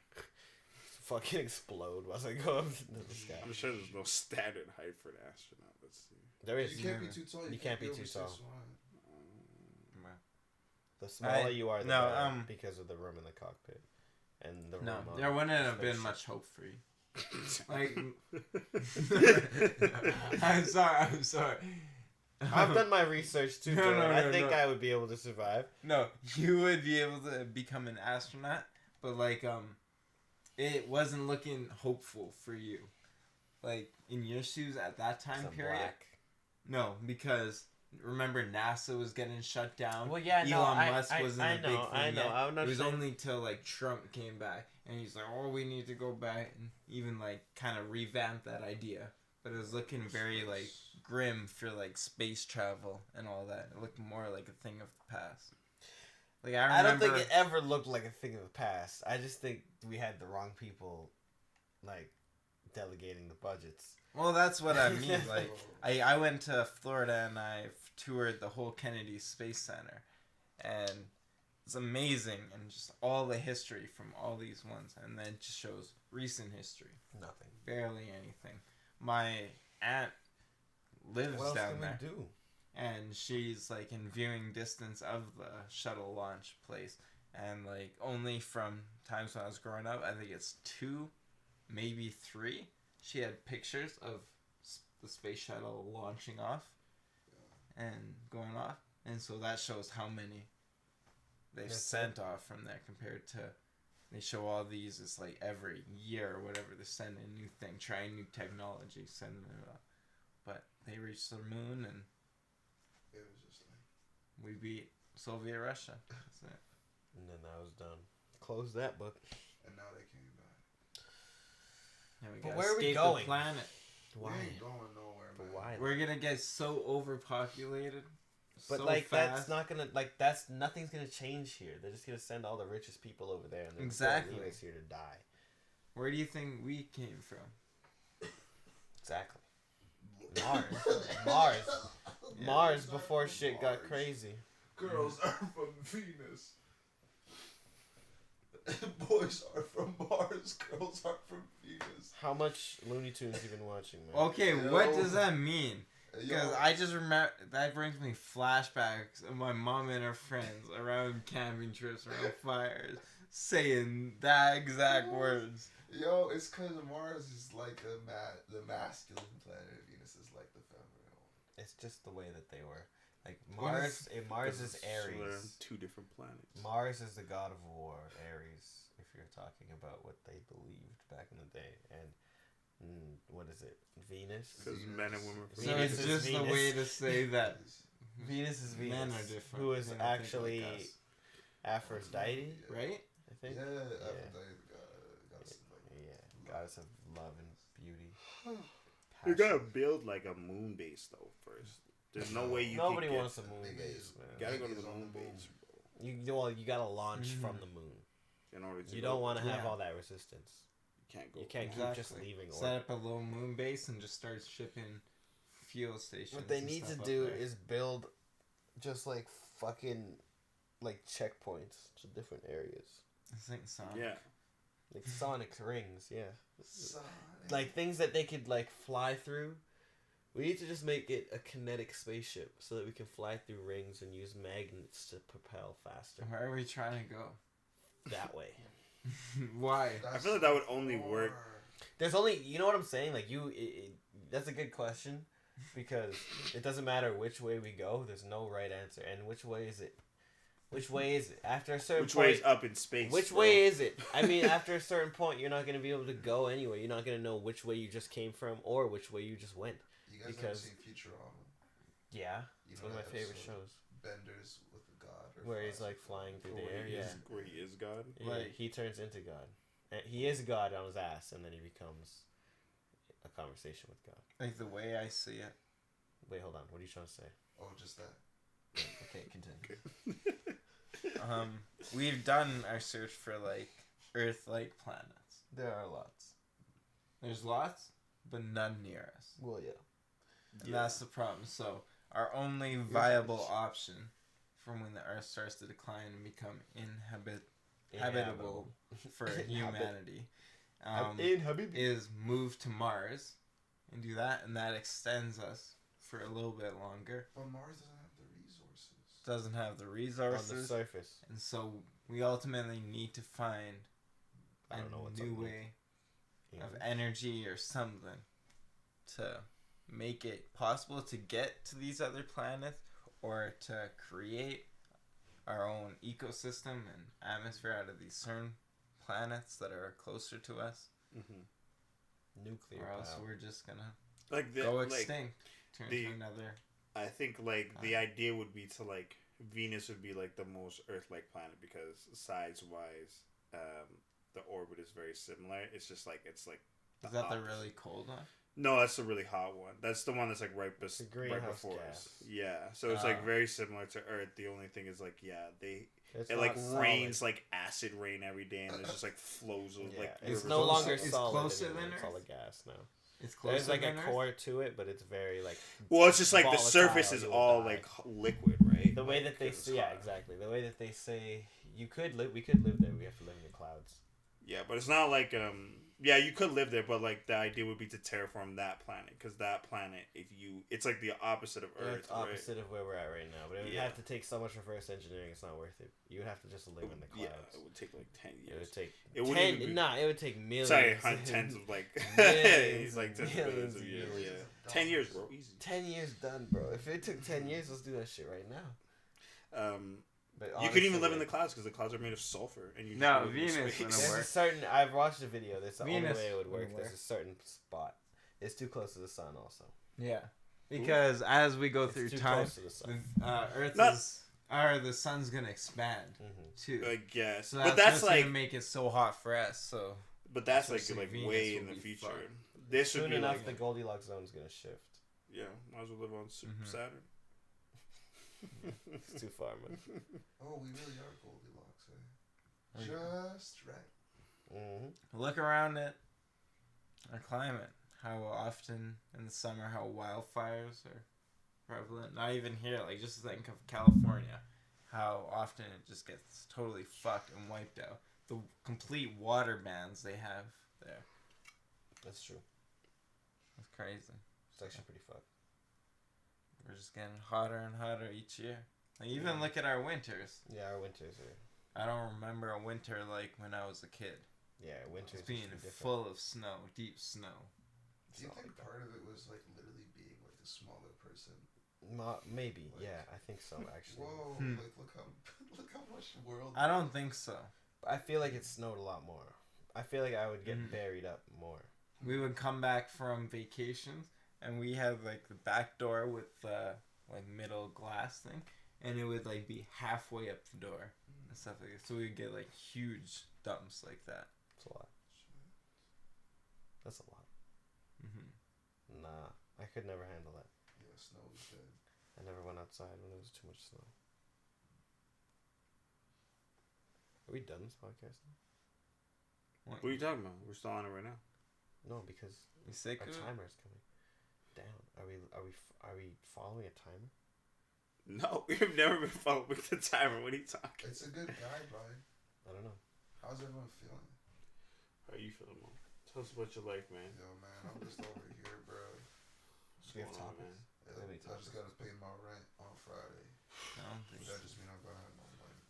Fucking explode once I go up into the sky. I'm sure there's no standard height for an astronaut. Let's see. There is. You can't be too tall. You can't be over too tall. 6'1". The smaller you are, the no, better, because of the room in the cockpit. And the No, room on there wouldn't have been spaceship. much hope for you. Like, I'm sorry. I've done my research too, No, Joe, no, and no, I think no. I would be able to survive. No, you would be able to become an astronaut, but like, it wasn't looking hopeful for you. Like, in your shoes at that time 'Cause I'm period. black. No, because remember NASA was getting shut down. Well, yeah, no, Elon Musk wasn't I a big know, thing I know. yet. I'm not It was saying- only till like Trump came back, and he's like, "Oh, we need to go back and even like kind of revamp that idea." But it was looking very like grim for like space travel and all that. It looked more like a thing of the past. Like I don't remember, think it ever looked like a thing of the past. I just think we had the wrong people, like, delegating the budgets. Well, that's what I mean. Like, I went to Florida and I toured the whole Kennedy Space Center, and it's amazing, and just all the history from all these ones, and then it just shows recent history. Nothing. Barely anything. My aunt lives What else down can there. we do? And she's like in viewing distance of the shuttle launch place, and like only from times when I was growing up, I think it's 2, maybe 3, she had pictures of the space shuttle launching off and going off, and so that shows how many they've sent off from there compared to they show all these. It's like every year or whatever they're sending a new thing, trying new technology, sending it up, but they reached the moon and It was just like, we beat Soviet Russia. That's it. And then that was done. Close that book. and now they came back. Yeah, we But gotta where are we escape going? the planet. We Why? ain't going nowhere, But man. why? We're gonna get so overpopulated. But so like fast. that's not gonna that's nothing's gonna change here. They're just gonna send all the richest people over there and they're Exactly. leave us here to die. Where do you think we came from? Exactly. Mars before shit got Mars. crazy. Girls are from Venus. Boys are from Mars. Girls are from Venus. How much Looney Tunes you been watching, man? Okay, Yo. what does that mean? Because Yo, I just remember that brings me flashbacks of my mom and her friends around camping trips, around fires, saying that exact words. Yo, it's because Mars is like the masculine planet. Venus is like the feminine one. It's just the way that they were. Like What Mars is So they're on Aries. 2 different planets. Mars is the god of war, Aries, if you're talking about what they believed back in the day. And what is it? Venus? Because men and women. So Venus it's is just a Venus. way to say that Venus is Venus. men are different. Who is They don't think actually like us. Aphrodite, Right? I think. Yeah, Aphrodite, goddess of like, Yeah, goddess of love and beauty. You gotta Passion. build like a moon base though first. There's no way you Nobody can get, wants a moon Niggas- base, man. You gotta go to Niggas the on moon the moon. base, bro. You gotta launch from the moon. In order to You go. don't want to have Yeah. all that resistance. You can't go. You can't keep just leaving. Set up a little moon base and just start shipping fuel stations. What they and need to stuff up do there. is build just like fucking like checkpoints to different areas. I think so. Yeah. Like sonic rings, yeah. Son. Like things that they could like fly through. We need to just make it a kinetic spaceship so that we can fly through rings and use magnets to propel faster. Where are we trying to go? That way. Why? I feel like that would only work. There's only, you know what I'm saying? Like that's a good question because it doesn't matter which way we go. There's no right answer. And which way is it? Which way is it? After a certain Which point, way is up in space? which bro? way is it? I mean, after a certain point, you're not going to be able to go anywhere. You're not going to know which way you just came from or which way you just went. You guys ever because- seen Futurama? Yeah, You it's know one of my that favorite episode, shows. Benders with the god. Or Where he's flies like with flying through the Where air. he Yeah. is- Where he is God. Yeah, Like- he turns into God. And he is God on his ass, and then he becomes a conversation with God. Like the way I see it. Wait, hold on. What are you trying to say? Oh, just that. Okay, continue. We've done our search for like Earth-like planets. There are lots. There's lots, but none near us. Well, yeah. And that's the problem. So our only viable option from when the Earth starts to decline and become habitable for humanity is move to Mars and do that, and that extends us for a little bit longer. But Mars doesn't have the resources. Doesn't have the On the resources, surface. and so we ultimately need to find I a don't know what's new up way Yeah. of energy or something to make it possible to get to these other planets or to create our own ecosystem and atmosphere out of these certain planets that are closer to us, Nuclear or else power. we're just gonna Like the go like, extinct, turn the- to another. I think like the idea would be to like Venus would be like the most Earth-like planet because size-wise, the orbit is very similar. It's just like it's like Is that the opposite. really cold one? No, that's the really hot one. That's the one that's like right The greenhouse before gas. us. Yeah, so it's like very similar to Earth. The only thing is like It's it like not solid. rains like acid rain every day, and there's just like flows of like. It's rivers no of longer salt. It's solid closer anymore. than It's Earth? all a gas now. It's closer There's like than a Earth? core to it, but it's very like Well, it's just like the volatile, surface is you'll all die. like liquid, right? the way Like, that they 'cause it's say. Yeah, hot. exactly. The way that they say we could live there. We have to live in the clouds. Yeah, but it's not like yeah, you could live there, but like the idea would be to terraform that planet, because that planet, it's like the opposite of Earth, It's opposite of where we're at right now, but it would Yeah. have to take so much reverse engineering. It's not worth it. You would have to just live in the Yeah, clouds. it would take like 10 years. It would take It wouldn't 10. even be- Nah, it would take millions. Sorry, tens of like Millions it's like and tens of millions millions of and years. millions Yeah, of 10 years, dollars. bro, easy. 10 years done, bro. If it took 10 years, let's do that shit right now. But You could even honestly, live in the like, clouds because the clouds are made of sulfur, and you No, just live in Venus space. wouldn't There's a work. certain. I've watched a video. That's the Venus only way it would work. wouldn't There's work. a certain spot. It's too close to the sun, also. Yeah. Because as we go It's through too time, close to the sun. Earth Not- is... Or the sun's gonna expand, too. I guess, So but that's that's what's like, gonna make it so hot for us, so... like especially like Venus way will in the be future. fucked. This would Soon be enough, like, the Goldilocks zone's gonna shift. yeah, might as well live on Mhm. Saturn. It's too far, man. Oh, we really are Goldilocks, eh? Okay. Just right. Look around at our climate. How often in the summer, how wildfires are prevalent. Not even here, like just think of California. How often it just gets totally fucked and wiped out. The complete water bans they have there. That's true. That's crazy. It's actually pretty fucked. We're just getting hotter and hotter each year. Like, even look at our winters. Yeah, our winters are. I don't remember a winter like when I was a kid. Yeah, winters It's being different. full of snow, deep snow. Do you think part of it was like literally being like a smaller person? Maybe, Like- yeah, I think so actually. Whoa! Hmm. Like look how much world. I don't think so. I feel like it snowed a lot more. I feel like I would get Mhm. buried up more. We would come back from vacations and we had like the back door with the like middle glass thing, and it would like be halfway up the door and stuff like that. So we'd get like huge dumps like that. That's a lot. That's a lot. Mm-hmm. Nah, I could never handle that. Yeah, snow was dead. I never went outside when there was too much snow. Are we done this podcast now? What are you talking about? We're still on it right now. No, because You sick our of it? timer is coming down. Are we following a timer? No, we've never been following the timer. What are you talking? It's a good guideline. I don't know. How's everyone feeling? How are you feeling, Mo? Tell us about your life, man. Yo, man, I'm just over here, bro. What's We have going on, topics. Yeah, Really I just gotta pay my rent on Friday. I don't think But so. that just means I'm gonna have no money.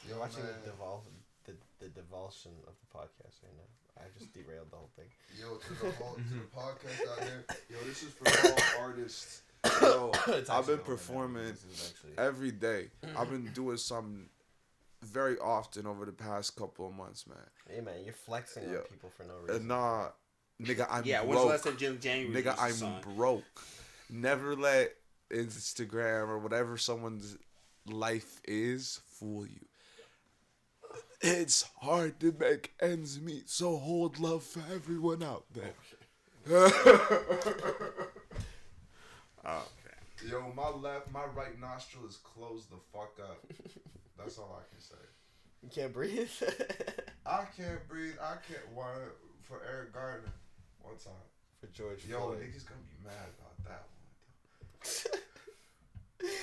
You're Yo, watching man. the divulsion of the podcast right now. I just derailed the whole thing. Yo, to the podcast out there. Yo, this is for all artists. Yo, It's I've actually been not performing This is actually. every day. I've been doing something very often over the past couple of months, man. Hey man, you're flexing Yo, on people for no reason. Nah, nigga, I'm Yeah, broke. when's the last time January? Nigga, I'm was on? broke. Never let Instagram or whatever someone's life is fool you. It's hard to make ends meet, so hold love for everyone out there. Okay. Yo, my right nostril is closed the fuck up. That's all I can say. You can't breathe. I can't breathe. I can't want for Eric Gardner one time. For George Yo, Floyd. niggas gonna be mad about that one.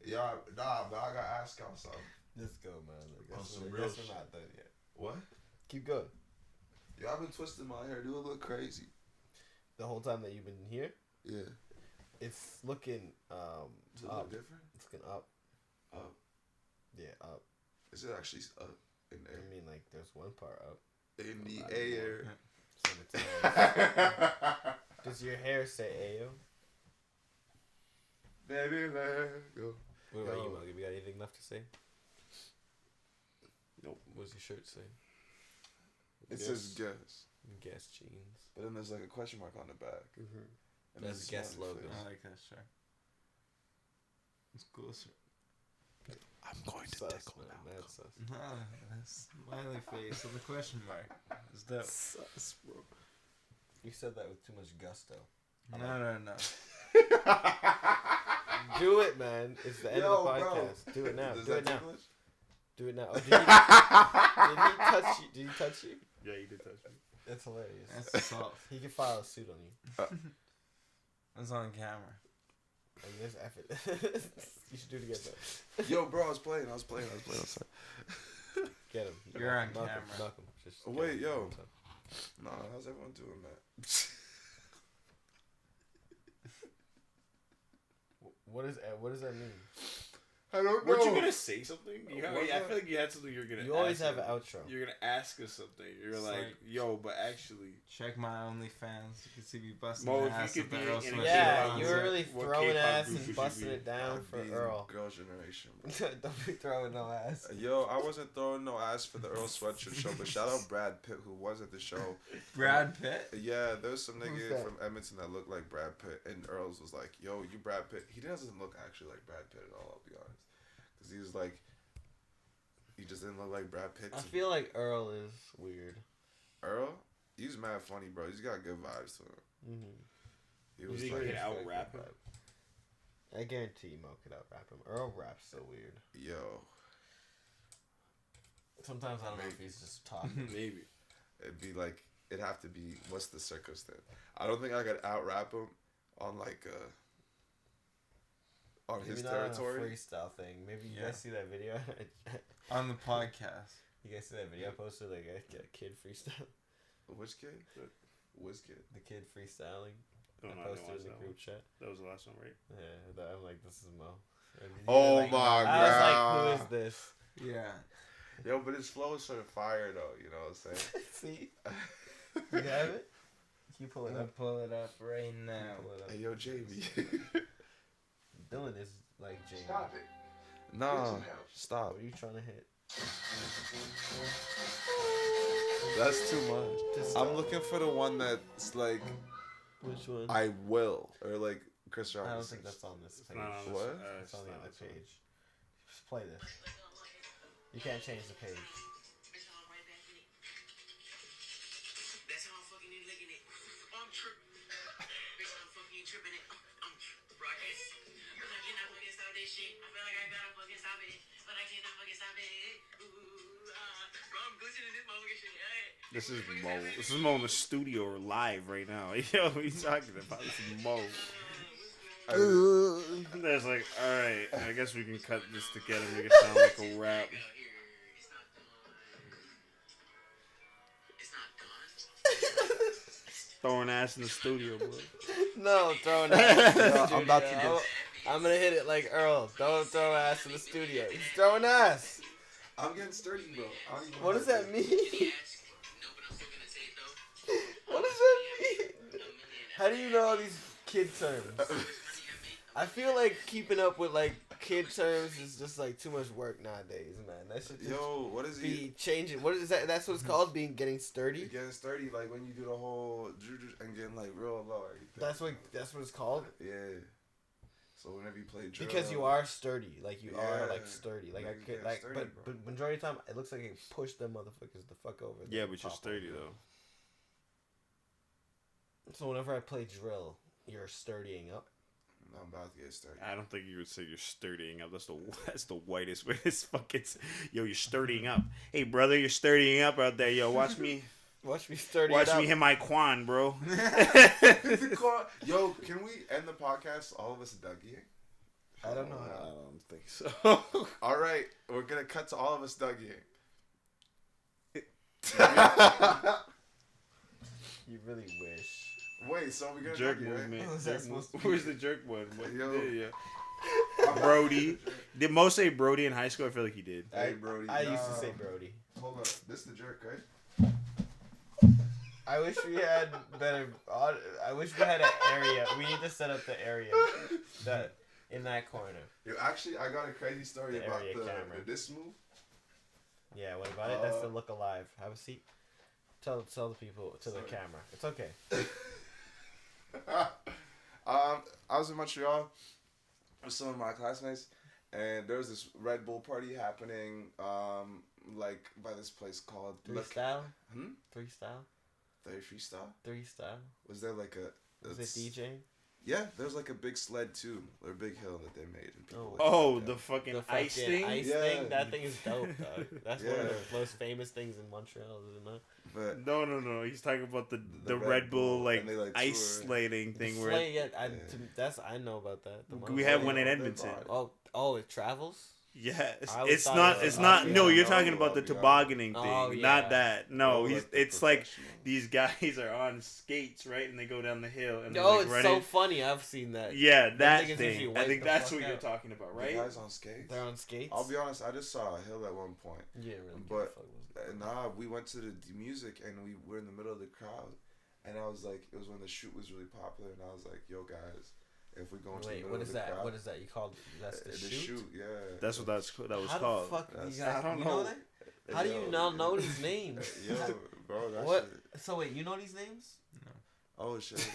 Yeah, nah, but I gotta ask y'all something. Let's go, man. I On guess some we're real not shit. done yet. What? Keep going. Yo, I've been twisting my hair. Do it look crazy? The whole time that you've been here, Yeah. it's looking Does it up. look different? It's looking up. Up. Yeah, up. Is it actually up in I there? mean, like, there's one part up. In the Not air. So it's does your hair say Ayo? Baby, let go. What about Yo. you, Muggy? We got anything left to say? Nope. What's your shirt say? It says guess. Guess jeans. But then there's like a question mark on the back. Mm-hmm. And That's there's a guess smiley logo. face. I like that shirt. It's cool shirt. I'm going to Sus, tickle man. now. That's sus. Nah, that's smiley face and the question mark. It's dope. Sus, bro. You said that with too much gusto. No. Do it, man. It's the end of the Yo, bro. podcast. Do it now. Is Do it that now. English? Do it now. Oh, did he touch you? Did he touch you? Yeah, you did touch me. That's hilarious. That's assault. He can file a suit on you. That's on camera. Like, there's effort. You should do it again, though. Yo, bro, I was playing. I'm sorry. Get him. You're on Malcolm, camera. Malcolm, just Oh, get wait, him. yo. Nah, how's everyone doing, man? What does that mean? I don't know. Weren't you gonna say something? What I was feel like you had something you're gonna. You always ask have an us. outro. You're gonna ask us something. You're It's like, like- yo, but actually, Check my OnlyFans. You can see me busting Mo, my if you ass could with the be Earl in a Sweatshirt Yeah, on. you were really What throwing K-pop ass group would and you busting be? it down I'd for be Earl. Girls' Generation, bro. Don't be throwing no ass. Yo, I wasn't throwing no ass for the Earl Sweatshirt show, but shout out Brad Pitt, who was at the show. Brad Pitt? Yeah, there's some Who's nigga that? from Edmonton that looked like Brad Pitt, and Earl's was like, yo, you Brad Pitt. He doesn't look actually like Brad Pitt at all, I'll be honest. Because he was like, he just didn't look like Brad Pitt. I to feel like Earl is weird. Earl, he's mad funny, bro. He's got good vibes to him. Mm-hmm. He You was think like, he could out-rap him? I guarantee Mo could out-rap him. Earl raps so weird. yo, Sometimes I don't know if he's just talking. Maybe. it'd be like, it'd have to be, what's the circumstance? I don't think I could out-rap him on like, on Maybe his not on a territory. freestyle thing. Maybe you Yeah. guys see that video? On the podcast. You guys see that video I posted? Like a kid freestyle. Which kid? Which kid? The kid freestyling. Oh, I no, I posted didn't in the watch that group one. chat. That was the last one, right? Yeah, I'm like, this is Mo. And he Oh was like, my I was like, God. who is this? Yeah. Yo, but his flow is sort of fire though, you know what I'm saying? See? You have it? Can you pull I'm it gonna up? pull it up right now. Pull it up. Hey, yo, JB. Dylan is like Jamie. Stop it. No, stop. What are you trying to hit? That's too much. Just I'm stop. looking for the one that's like, Which one? I will. Or like Chris Rock. I don't think that's on this It's page. not on this, What? It's on the not other this one. page. Just play this. You can't change the page. That's how I'm fucking looking it. I'm tripping. Bitch, I'm fucking tripping it. I'm rocking. I cannot fucking stop this shit. I feel like I gotta fucking stop it. But I cannot fucking stop it. Bro, I'm glistening this motherfucking shit. This is Mo. This is Mo in the studio or live right now. Yo, what are you talking about? This is Mo. That's like, alright, I guess we can cut this to get him to make it sound like a rap. It's not done. It's not done. Throwing ass in the studio, boy. No, throwing ass. Yo, I'm about to get. I'm gonna hit it like Earl. Don't throw ass in the studio. He's throwing ass. I'm getting sturdy, bro. I don't even What does that mean? Yes. No, but I'm still gonna say it though. What does that mean? How do you know all these kid terms? I feel like keeping up with like kid terms is just like too much work nowadays, man. That should just Yo, what is be he? changing. What is that? That's what it's called, getting sturdy. Getting sturdy, like when you do the whole juju and getting like real low. Everything. That's what it's called. Yeah. So whenever you play drill, Because you are sturdy, like you are Yeah. like sturdy, like I Niggas could get like, sturdy, but bro. majority of the time it looks like it pushed them motherfuckers the fuck over. Yeah, They but you're pop sturdy over. though. So whenever I play drill, you're sturdying up. I'm about to get sturdy. I don't think you would say you're sturdying up. That's the whitest way. It's fucking. Yo, you're sturdying up. Hey, brother, you're sturdying up out there. Yo, watch me. Watch me sturdy. Watch it up. me hit my quan, bro. Yo, can we end the podcast? All of us Dougieing. I don't know. I don't think so. All right, we're gonna cut to all of us Dougieing. You really wish. Wait, so we're gonna Jerk Dougie, right? movement. What was that Jerk supposed to be? Where's the jerk one? What, Yo. yeah. Brody. Did Mo say Brody in high school? I feel like he did. Hey, Brody. I used to nah. say Brody. Hold up, this is the jerk, right? I wish we had better. I wish we had an area. We need to set up the area that in that corner. Yo, actually, I got a crazy story The about area camera. this move. Yeah, what about it? That's the look alive. Have a seat. Tell the people to the Sorry. camera. It's okay. I was in Montreal with some of my classmates, and there was this Red Bull party happening, like by this place called Three style. Hmm? Three style. freestyle? Freestyle. Was there like a? Was it DJing? Yeah, there's like a big sled too, or a big hill that they made, and people. Oh, like the fucking ice thing. Ice Yeah. thing. That thing is dope, dog. That's one of Yeah. the most famous things in Montreal, isn't it? But No. He's talking about the Red Red Bull Bull, like and they, like, ice tour. sledding thing The where sleigh, yeah, I know about that. The we have one in they Edmonton. bought Oh, it travels. Yes, I always it's thought not. it was It's a not. mafia. No, you're No, talking about the yeah. tobogganing thing, Oh, yeah. not that. No, Oh, he's. like the It's like professional. these guys are on skates, right, and they go down the hill and they're, Oh, like, it's running. so funny. I've seen that. Yeah, that niggas thing. usually I wipe think the that's fuck what you're out. talking about, The right? guys on skates. They're on skates. I'll be honest. I just saw a hill at one point. Yeah, really. But nah, we went to the music and we were in the middle of the crowd, and I was like, it was when the shoot was really popular, and I was like, yo guys, if we go into the Wait, middle what of is the that? crowd, What is that? You called that's the shoot? yeah. That's what that was How called. the fuck you That's- guys? I don't you know. that? How do you not know these names? Yo, bro, that What? shit. So wait, you know these names? Oh shit.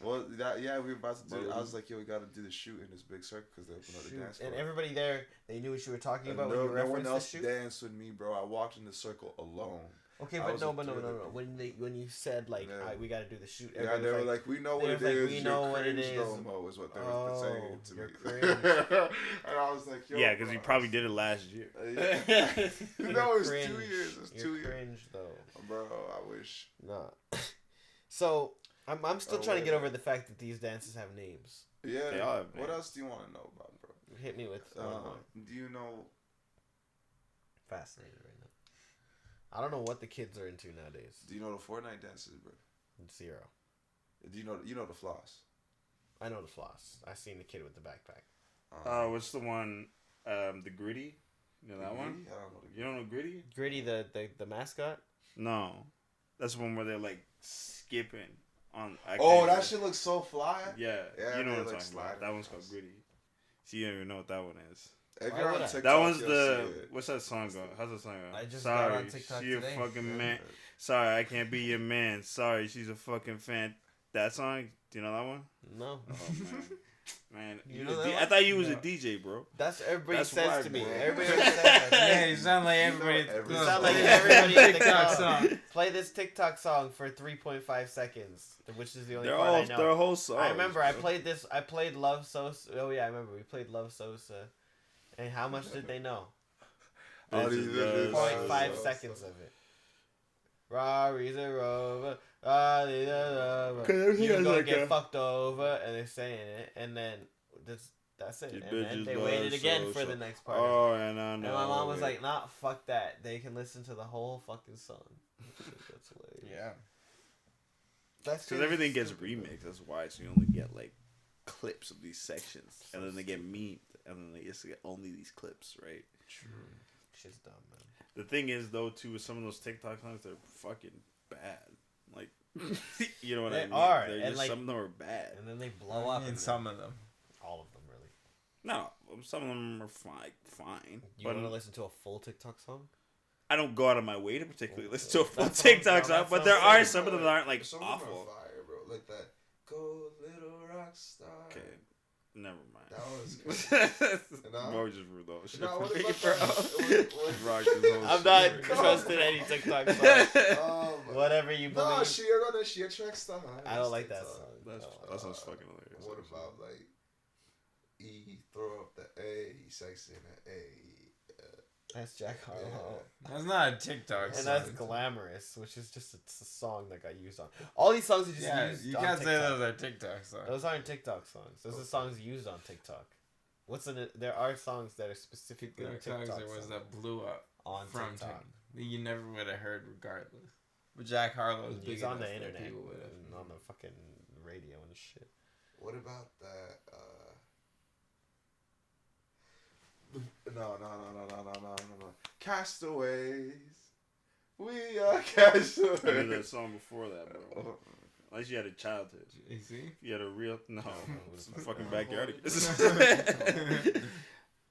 Well, we were about to do. I was like, yo, we got to do the shoot in this big circle because they opened up the Shoot. dance And floor. everybody there, they knew what you were talking And about when no you one referenced the else shoot. danced with me, bro. I walked in the circle alone. Okay, I but was no. a third of When you said like, Yeah. "Alright, we got to do the shoot," Yeah, everybody they were was like, we know they what it was like, is. we You're know what it cringe, is. Domo, is what they were saying to you're me. cringe. And I was like, yo. Yeah, because you bro, probably did it last year. Yeah. You're No, it was cringe. 2 years. It was You're 2 years. cringe though. Bro, I wish. Nah. So I'm still Oh, trying to get wait. over the fact that these dances have names. Yeah. They all have What names. else do you want to know about, bro? Hit me with one more. Do you know? Fascinated right now. I don't know what the kids are into nowadays. Do you know the Fortnite dances, bro? Zero. Do you know the floss? I know the floss. I seen the kid with the backpack. What's the one? The Gritty. You know that one? I don't know. You don't know Gritty? Gritty, the mascot. No, that's the one where they're like skipping on. That shit looks so fly. Yeah, Yeah, you know they, what I'm like, talking about. slide That one's across. called Gritty. So you don't even know what that one is. If Why you're would on I? TikTok, That one's you'll the. see it. What's that song go? How's that song go? I just Sorry, got on TikTok she today. a fucking man. Sorry, I can't be your man. Sorry, she's a fucking fan. That song? Do you know that one? No. Oh man, man. You know that I one? thought you was a DJ, bro. That's everybody That's says why, to me. bro. Everybody says that. Yeah, you sound like You know everybody. every You song. sound like everybody in TikTok TikTok song. Play this TikTok song for 3.5 seconds, which is the only They're part all I know. they're whole songs. I remember I bro. played this. I played Love Sosa. Oh yeah, I remember we played Love Sosa. And how much did they know? All This these is videos. 0.5 So- seconds of it. Rari's a rover. Rari's a rover. everything You're has gonna like get a- fucked over, and they're saying it, and then that's it. These And then bitches they love waited again for so- the next part. Oh, and I know. And my mom was like, "Nah, fuck that. They can listen to the whole fucking song." That's hilarious. Yeah. That's because everything gets remixed. That's why. So you only get like clips of these sections, and then they get memed, and then they just get only these clips, right? True. Shit's dumb, man. The thing is, though, too, with some of those TikTok songs, they're fucking bad. Like, you know what I They mean? are, They're and, just, like- some of them are bad. And then they blow up. In some of them. all of them, really. No, some of them are fine. You But want to listen to a full TikTok song? I don't go out of my way to particularly listen to a full That sounds- TikTok no, song. that But there sounds are good. some of them that aren't like Some of them awful. are fire, bro. Like that. Go little rock star. Okay, never mind. That was good. Nah. Bro, just rude though. Shit Nah, for what me, about bro. that? Rock this whole I'm shit, not bro. trusting any TikTok song. Oh, my. Whatever you believe. No, she a track star. I don't like that TikTok. song. That sounds fucking hilarious. What about like E throw up the A, he sexy in the A. That's Jack Harlow. That's not a TikTok And song. that's Glamorous, which is just a song that got used on. All these songs are just Yeah, used you on can't say TikTok. those are TikTok songs. Those aren't TikTok songs. Those are songs used on TikTok. There are songs that are specifically TikTok TikTok there was songs that blew up on from TikTok. TikTok. That you never would have heard regardless. But Jack Harlow's big He's on the enough that internet people would have. and on the fucking radio and shit. What about that? No. Castaways. We are I knew castaways. that song before that, bro. Unless you had a childhood. You see? If you had a real no, it's fucking Backyardigans.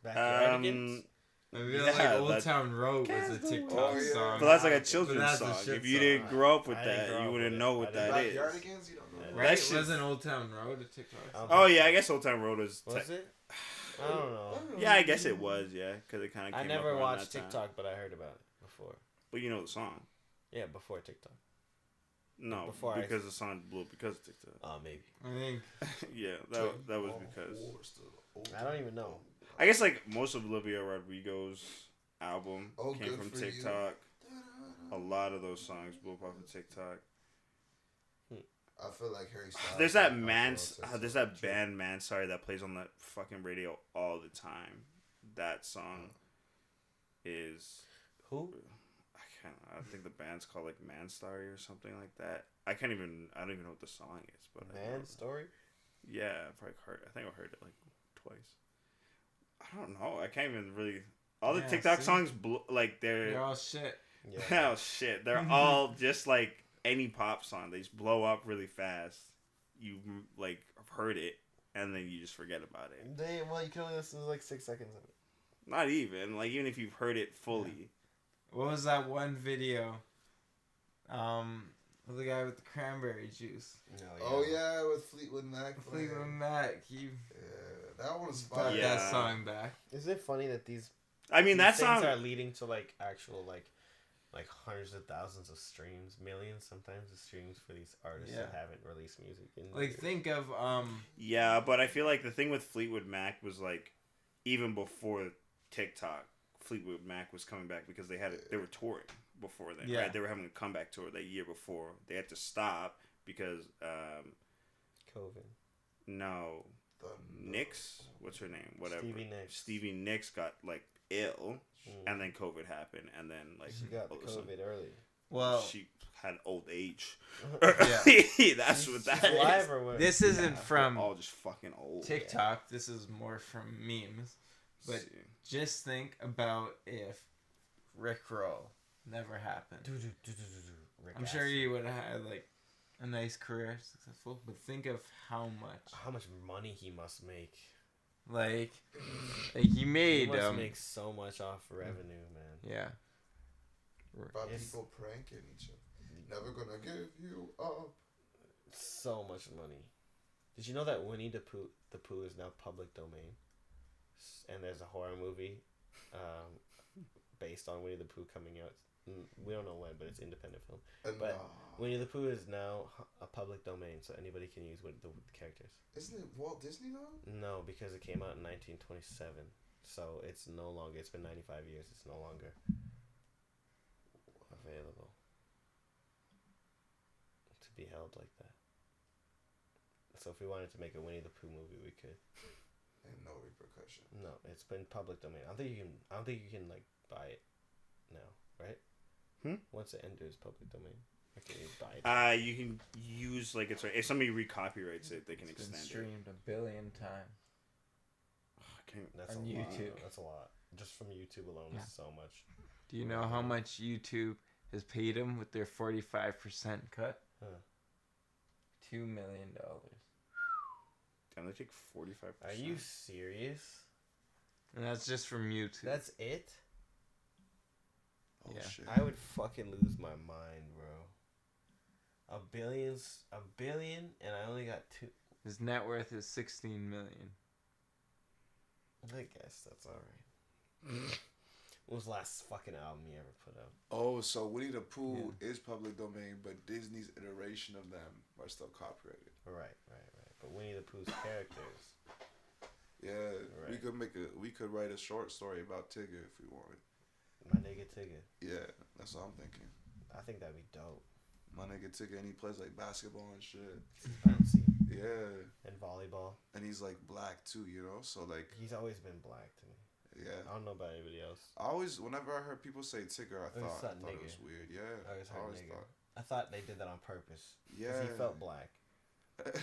backyardigans. I feel Yeah, like Old that- Town Road was a TikTok Oh, yeah. song. But that's like a But children's that's a song. shit If you song. didn't grow up with I didn't that, grow you up wouldn't with know it. what I that didn't- is. Backyardigans? You don't know that. Right? That shit- Wasn't Old Town Road a TikTok song? Oh yeah, I guess Old Town Road is. Was it? I don't know. Yeah, I guess it was. Yeah, because it kind of. I came never up around watched that time. TikTok, but I heard about it before. But you know the song. Yeah, before TikTok. No, Before because the song blew up because of TikTok. Oh, maybe. I think. Yeah, that was because. I don't even know. I guess like most of Olivia Rodrigo's album Oh, came Good from For You. TikTok. A lot of those songs blew up off of TikTok. I feel like Harry Styles. There's that band Mansari that plays on that fucking radio all the time. That song is Who? I think the band's called like Mansari or something like that. I don't even know what the song is, but Man Story? yeah, I think I heard it like twice. I don't know. I can't even really. All the TikTok songs They're all shit. Yeah. oh shit! They're all just like any pop song. They just blow up really fast. You like have heard it, and then you just forget about it. Well, you can only listen to like 6 seconds of it. Not even like even if you've heard it fully. What was that one video? The guy with the cranberry juice. Oh yeah, with Fleetwood Mac. Fleetwood Mac. He That one's brought fire. Yeah. that song back. Isn't it funny that these I mean that these things song. are leading to like actual like hundreds of thousands of streams, millions sometimes of streams for these artists that haven't released music in Like years. think of Yeah, but I feel like the thing with Fleetwood Mac was like, even before TikTok, Fleetwood Mac was coming back because they were touring before then. Yeah. Right? They were having a comeback tour that year before. They had to stop because COVID. no, Nicks, what's her name? Whatever. Stevie Nicks. Nicks got like ill, and then COVID happened, and then like She got all of a sudden, COVID early. well she had old age. Yeah. That's what that She's alive is. or what? this isn't They're from all just fucking old. TikTok. This is more from memes. But See. just think about if Rickroll never happened. Rick I'm sure Astley. he would have had like a nice career, successful. But think of how much money he must make. like he made. He must make so much off revenue, man. Yeah. About It's- people pranking each other. Never gonna give you up. So much money. Did you know that Winnie the Pooh is now public domain? And there's a horror movie based on Winnie the Pooh coming out. We don't know when, but it's independent film. But Winnie the Pooh is now a public domain, so anybody can use the characters. Isn't it Walt Disney though? No, because it came out in 1927. So it's no longer, it's been 95 years, it's no longer available to be held like that. So if we wanted to make a Winnie the Pooh movie, we could. And no repercussion. No, it's been public domain. I don't think you can like buy it now, right? Once it enters public domain, can you buy it? You can use like if somebody recopyrights it, they can It's been extend it. streamed 1 billion times. That's on a YouTube. lot. That's a lot. Just from YouTube alone is so much. Do you know how much YouTube has paid him with their 45% cut? Huh. $2 million. Damn, they take 45%. Are you serious? And that's just from YouTube. That's it? Oh Yeah. shit. I would fucking lose my mind, bro. $1 billion, and I only got 2. His net worth is 16 million. I guess that's alright. What was the last fucking album you ever put out? Oh, so Winnie the Pooh is public domain, but Disney's iteration of them are still copyrighted. Right. But Winnie the Pooh's characters. Yeah, Right. we could write a short story about Tigger if we wanted. My nigga Tigger. Yeah, that's what I'm thinking. I think that'd be dope. My nigga Tigger, and he plays like basketball and shit. Fancy. Yeah, And volleyball. and he's like black too, you know. So like, He's always been black to me. yeah. I don't know about anybody else. Whenever I heard people say Tigger, I always thought thought it nigga. was weird. Yeah, I always heard nigga. thought. I thought they did that on purpose. 'Cause Yeah, he felt black.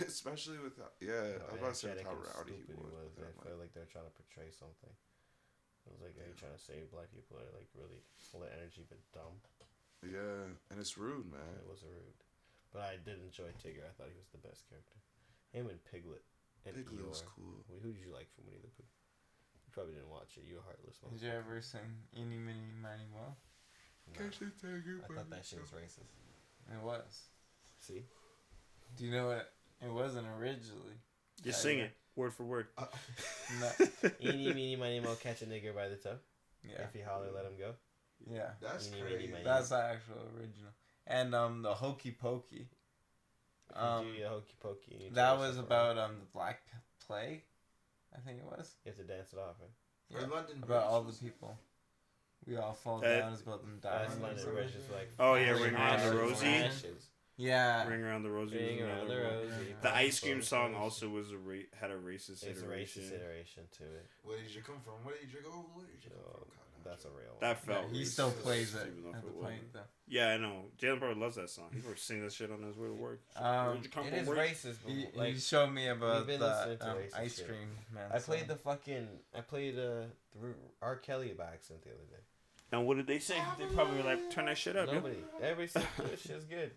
especially with I was about to say Energetic how and rowdy he stupid was. but I I'm feel like, like they're trying to portray something. I was like, are you trying to say black people are like really full of energy but dumb? yeah, and it's rude, man. It was rude. But I did enjoy Tigger. I thought he was the best character. Him and Piglet. And Piglet was Eeyore. cool. Who did you like from Winnie the Pooh? You probably didn't watch it. You a heartless one. Did you ever sing Eeny, Meeny, Miny, Mo? No. I thought that shit was racist. It was. See? Do you know what it wasn't originally? Just sing it, word for word. No. Eeny, meeny, miny, mo, catch a nigger by the toe. Yeah. If he holler, let him go. Yeah. That's Eeny, crazy. meeny, miny, That's the actual original. and the Hokey Pokey. If you do a hokey pokey. you That turn was yourself about around, the Black Plague, I think it was. You have to dance it off, right? Or London About Bridge all the was- people. We all fall That- down. It's about them dying. That's or London something. Bridge is like. Oh, yeah, flashing Ring Around the ashes, Rosie. ashes. Yeah. Ring Around the Rosie. Ring was Around another the one. Rosie. The ice cream song Iteration. also was had a racist It's a iteration. racist iteration to it. Where did you come from? Where did you go? Where did you come Oh, from? God, no, that's a joke. real. That felt. He racist, still plays it even though at it the wasn't. point, though. Yeah, I know. Jalen probably loves that song. He probably sing that shit on his way to work. Where'd you come It from, is work? racist, but He like showed me about we've been listening to the racist ice shit. cream man. I played song. the R. Kelly by accident the other day. And what did they say? They probably were like, turn that shit up. Nobody, everybody said this shit's good.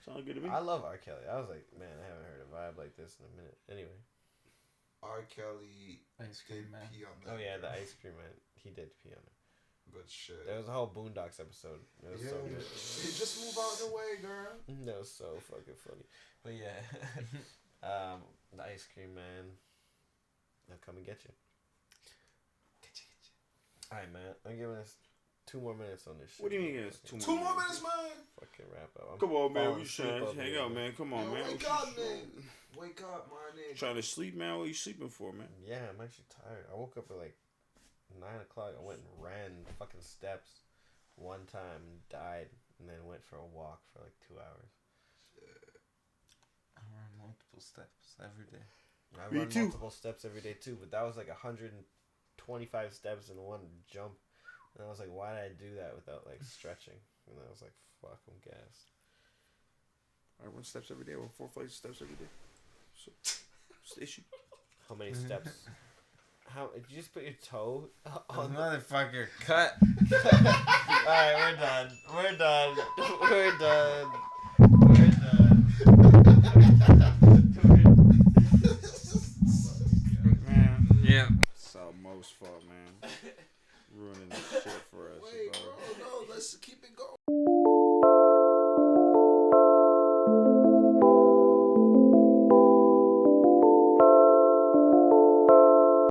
Sound good to me. I love R. Kelly. I was like, man, I haven't heard a vibe like this in a minute. Anyway, R. Kelly Ice did cream man. pee on that. oh yeah, the girl. ice cream man, he did pee on it. But shit. There was a whole Boondocks episode. It was Yeah, so good. Hey, just move out the way, girl. That was so fucking funny. But yeah, the ice cream man, they'll come and get you. All right, man. I'm giving us 2 more minutes on this shit. What do you mean it's 2 more? 2 more minutes, man. Fucking wrap up. I'm Come on, man. falling We asleep trying to over hang here, out, man. Come on, Yo, man. wake up, man. Wake up, my nigga. Trying to sleep, man. What are you sleeping for, man? Yeah, I'm actually tired. I woke up at like 9 o'clock. I went and ran the fucking steps one time and died, and then went for a walk for like 2 hours. I run multiple steps every day. I Me run too. multiple steps every day too, but that was like 125 steps in one jump. And I was like, why did I do that without like stretching? And I was like, fuck, I'm gassed. I run steps every day. I run 4 flights of steps every day. So, what's the issue? How many steps? How did you just put your toe Oh, on the... motherfucker, cut. Alright, we're done. We're done. We're done. We're done. Man, Yeah. it's our most fault, man. Ruining this shit for us, Wait, bro. bro, no, let's keep it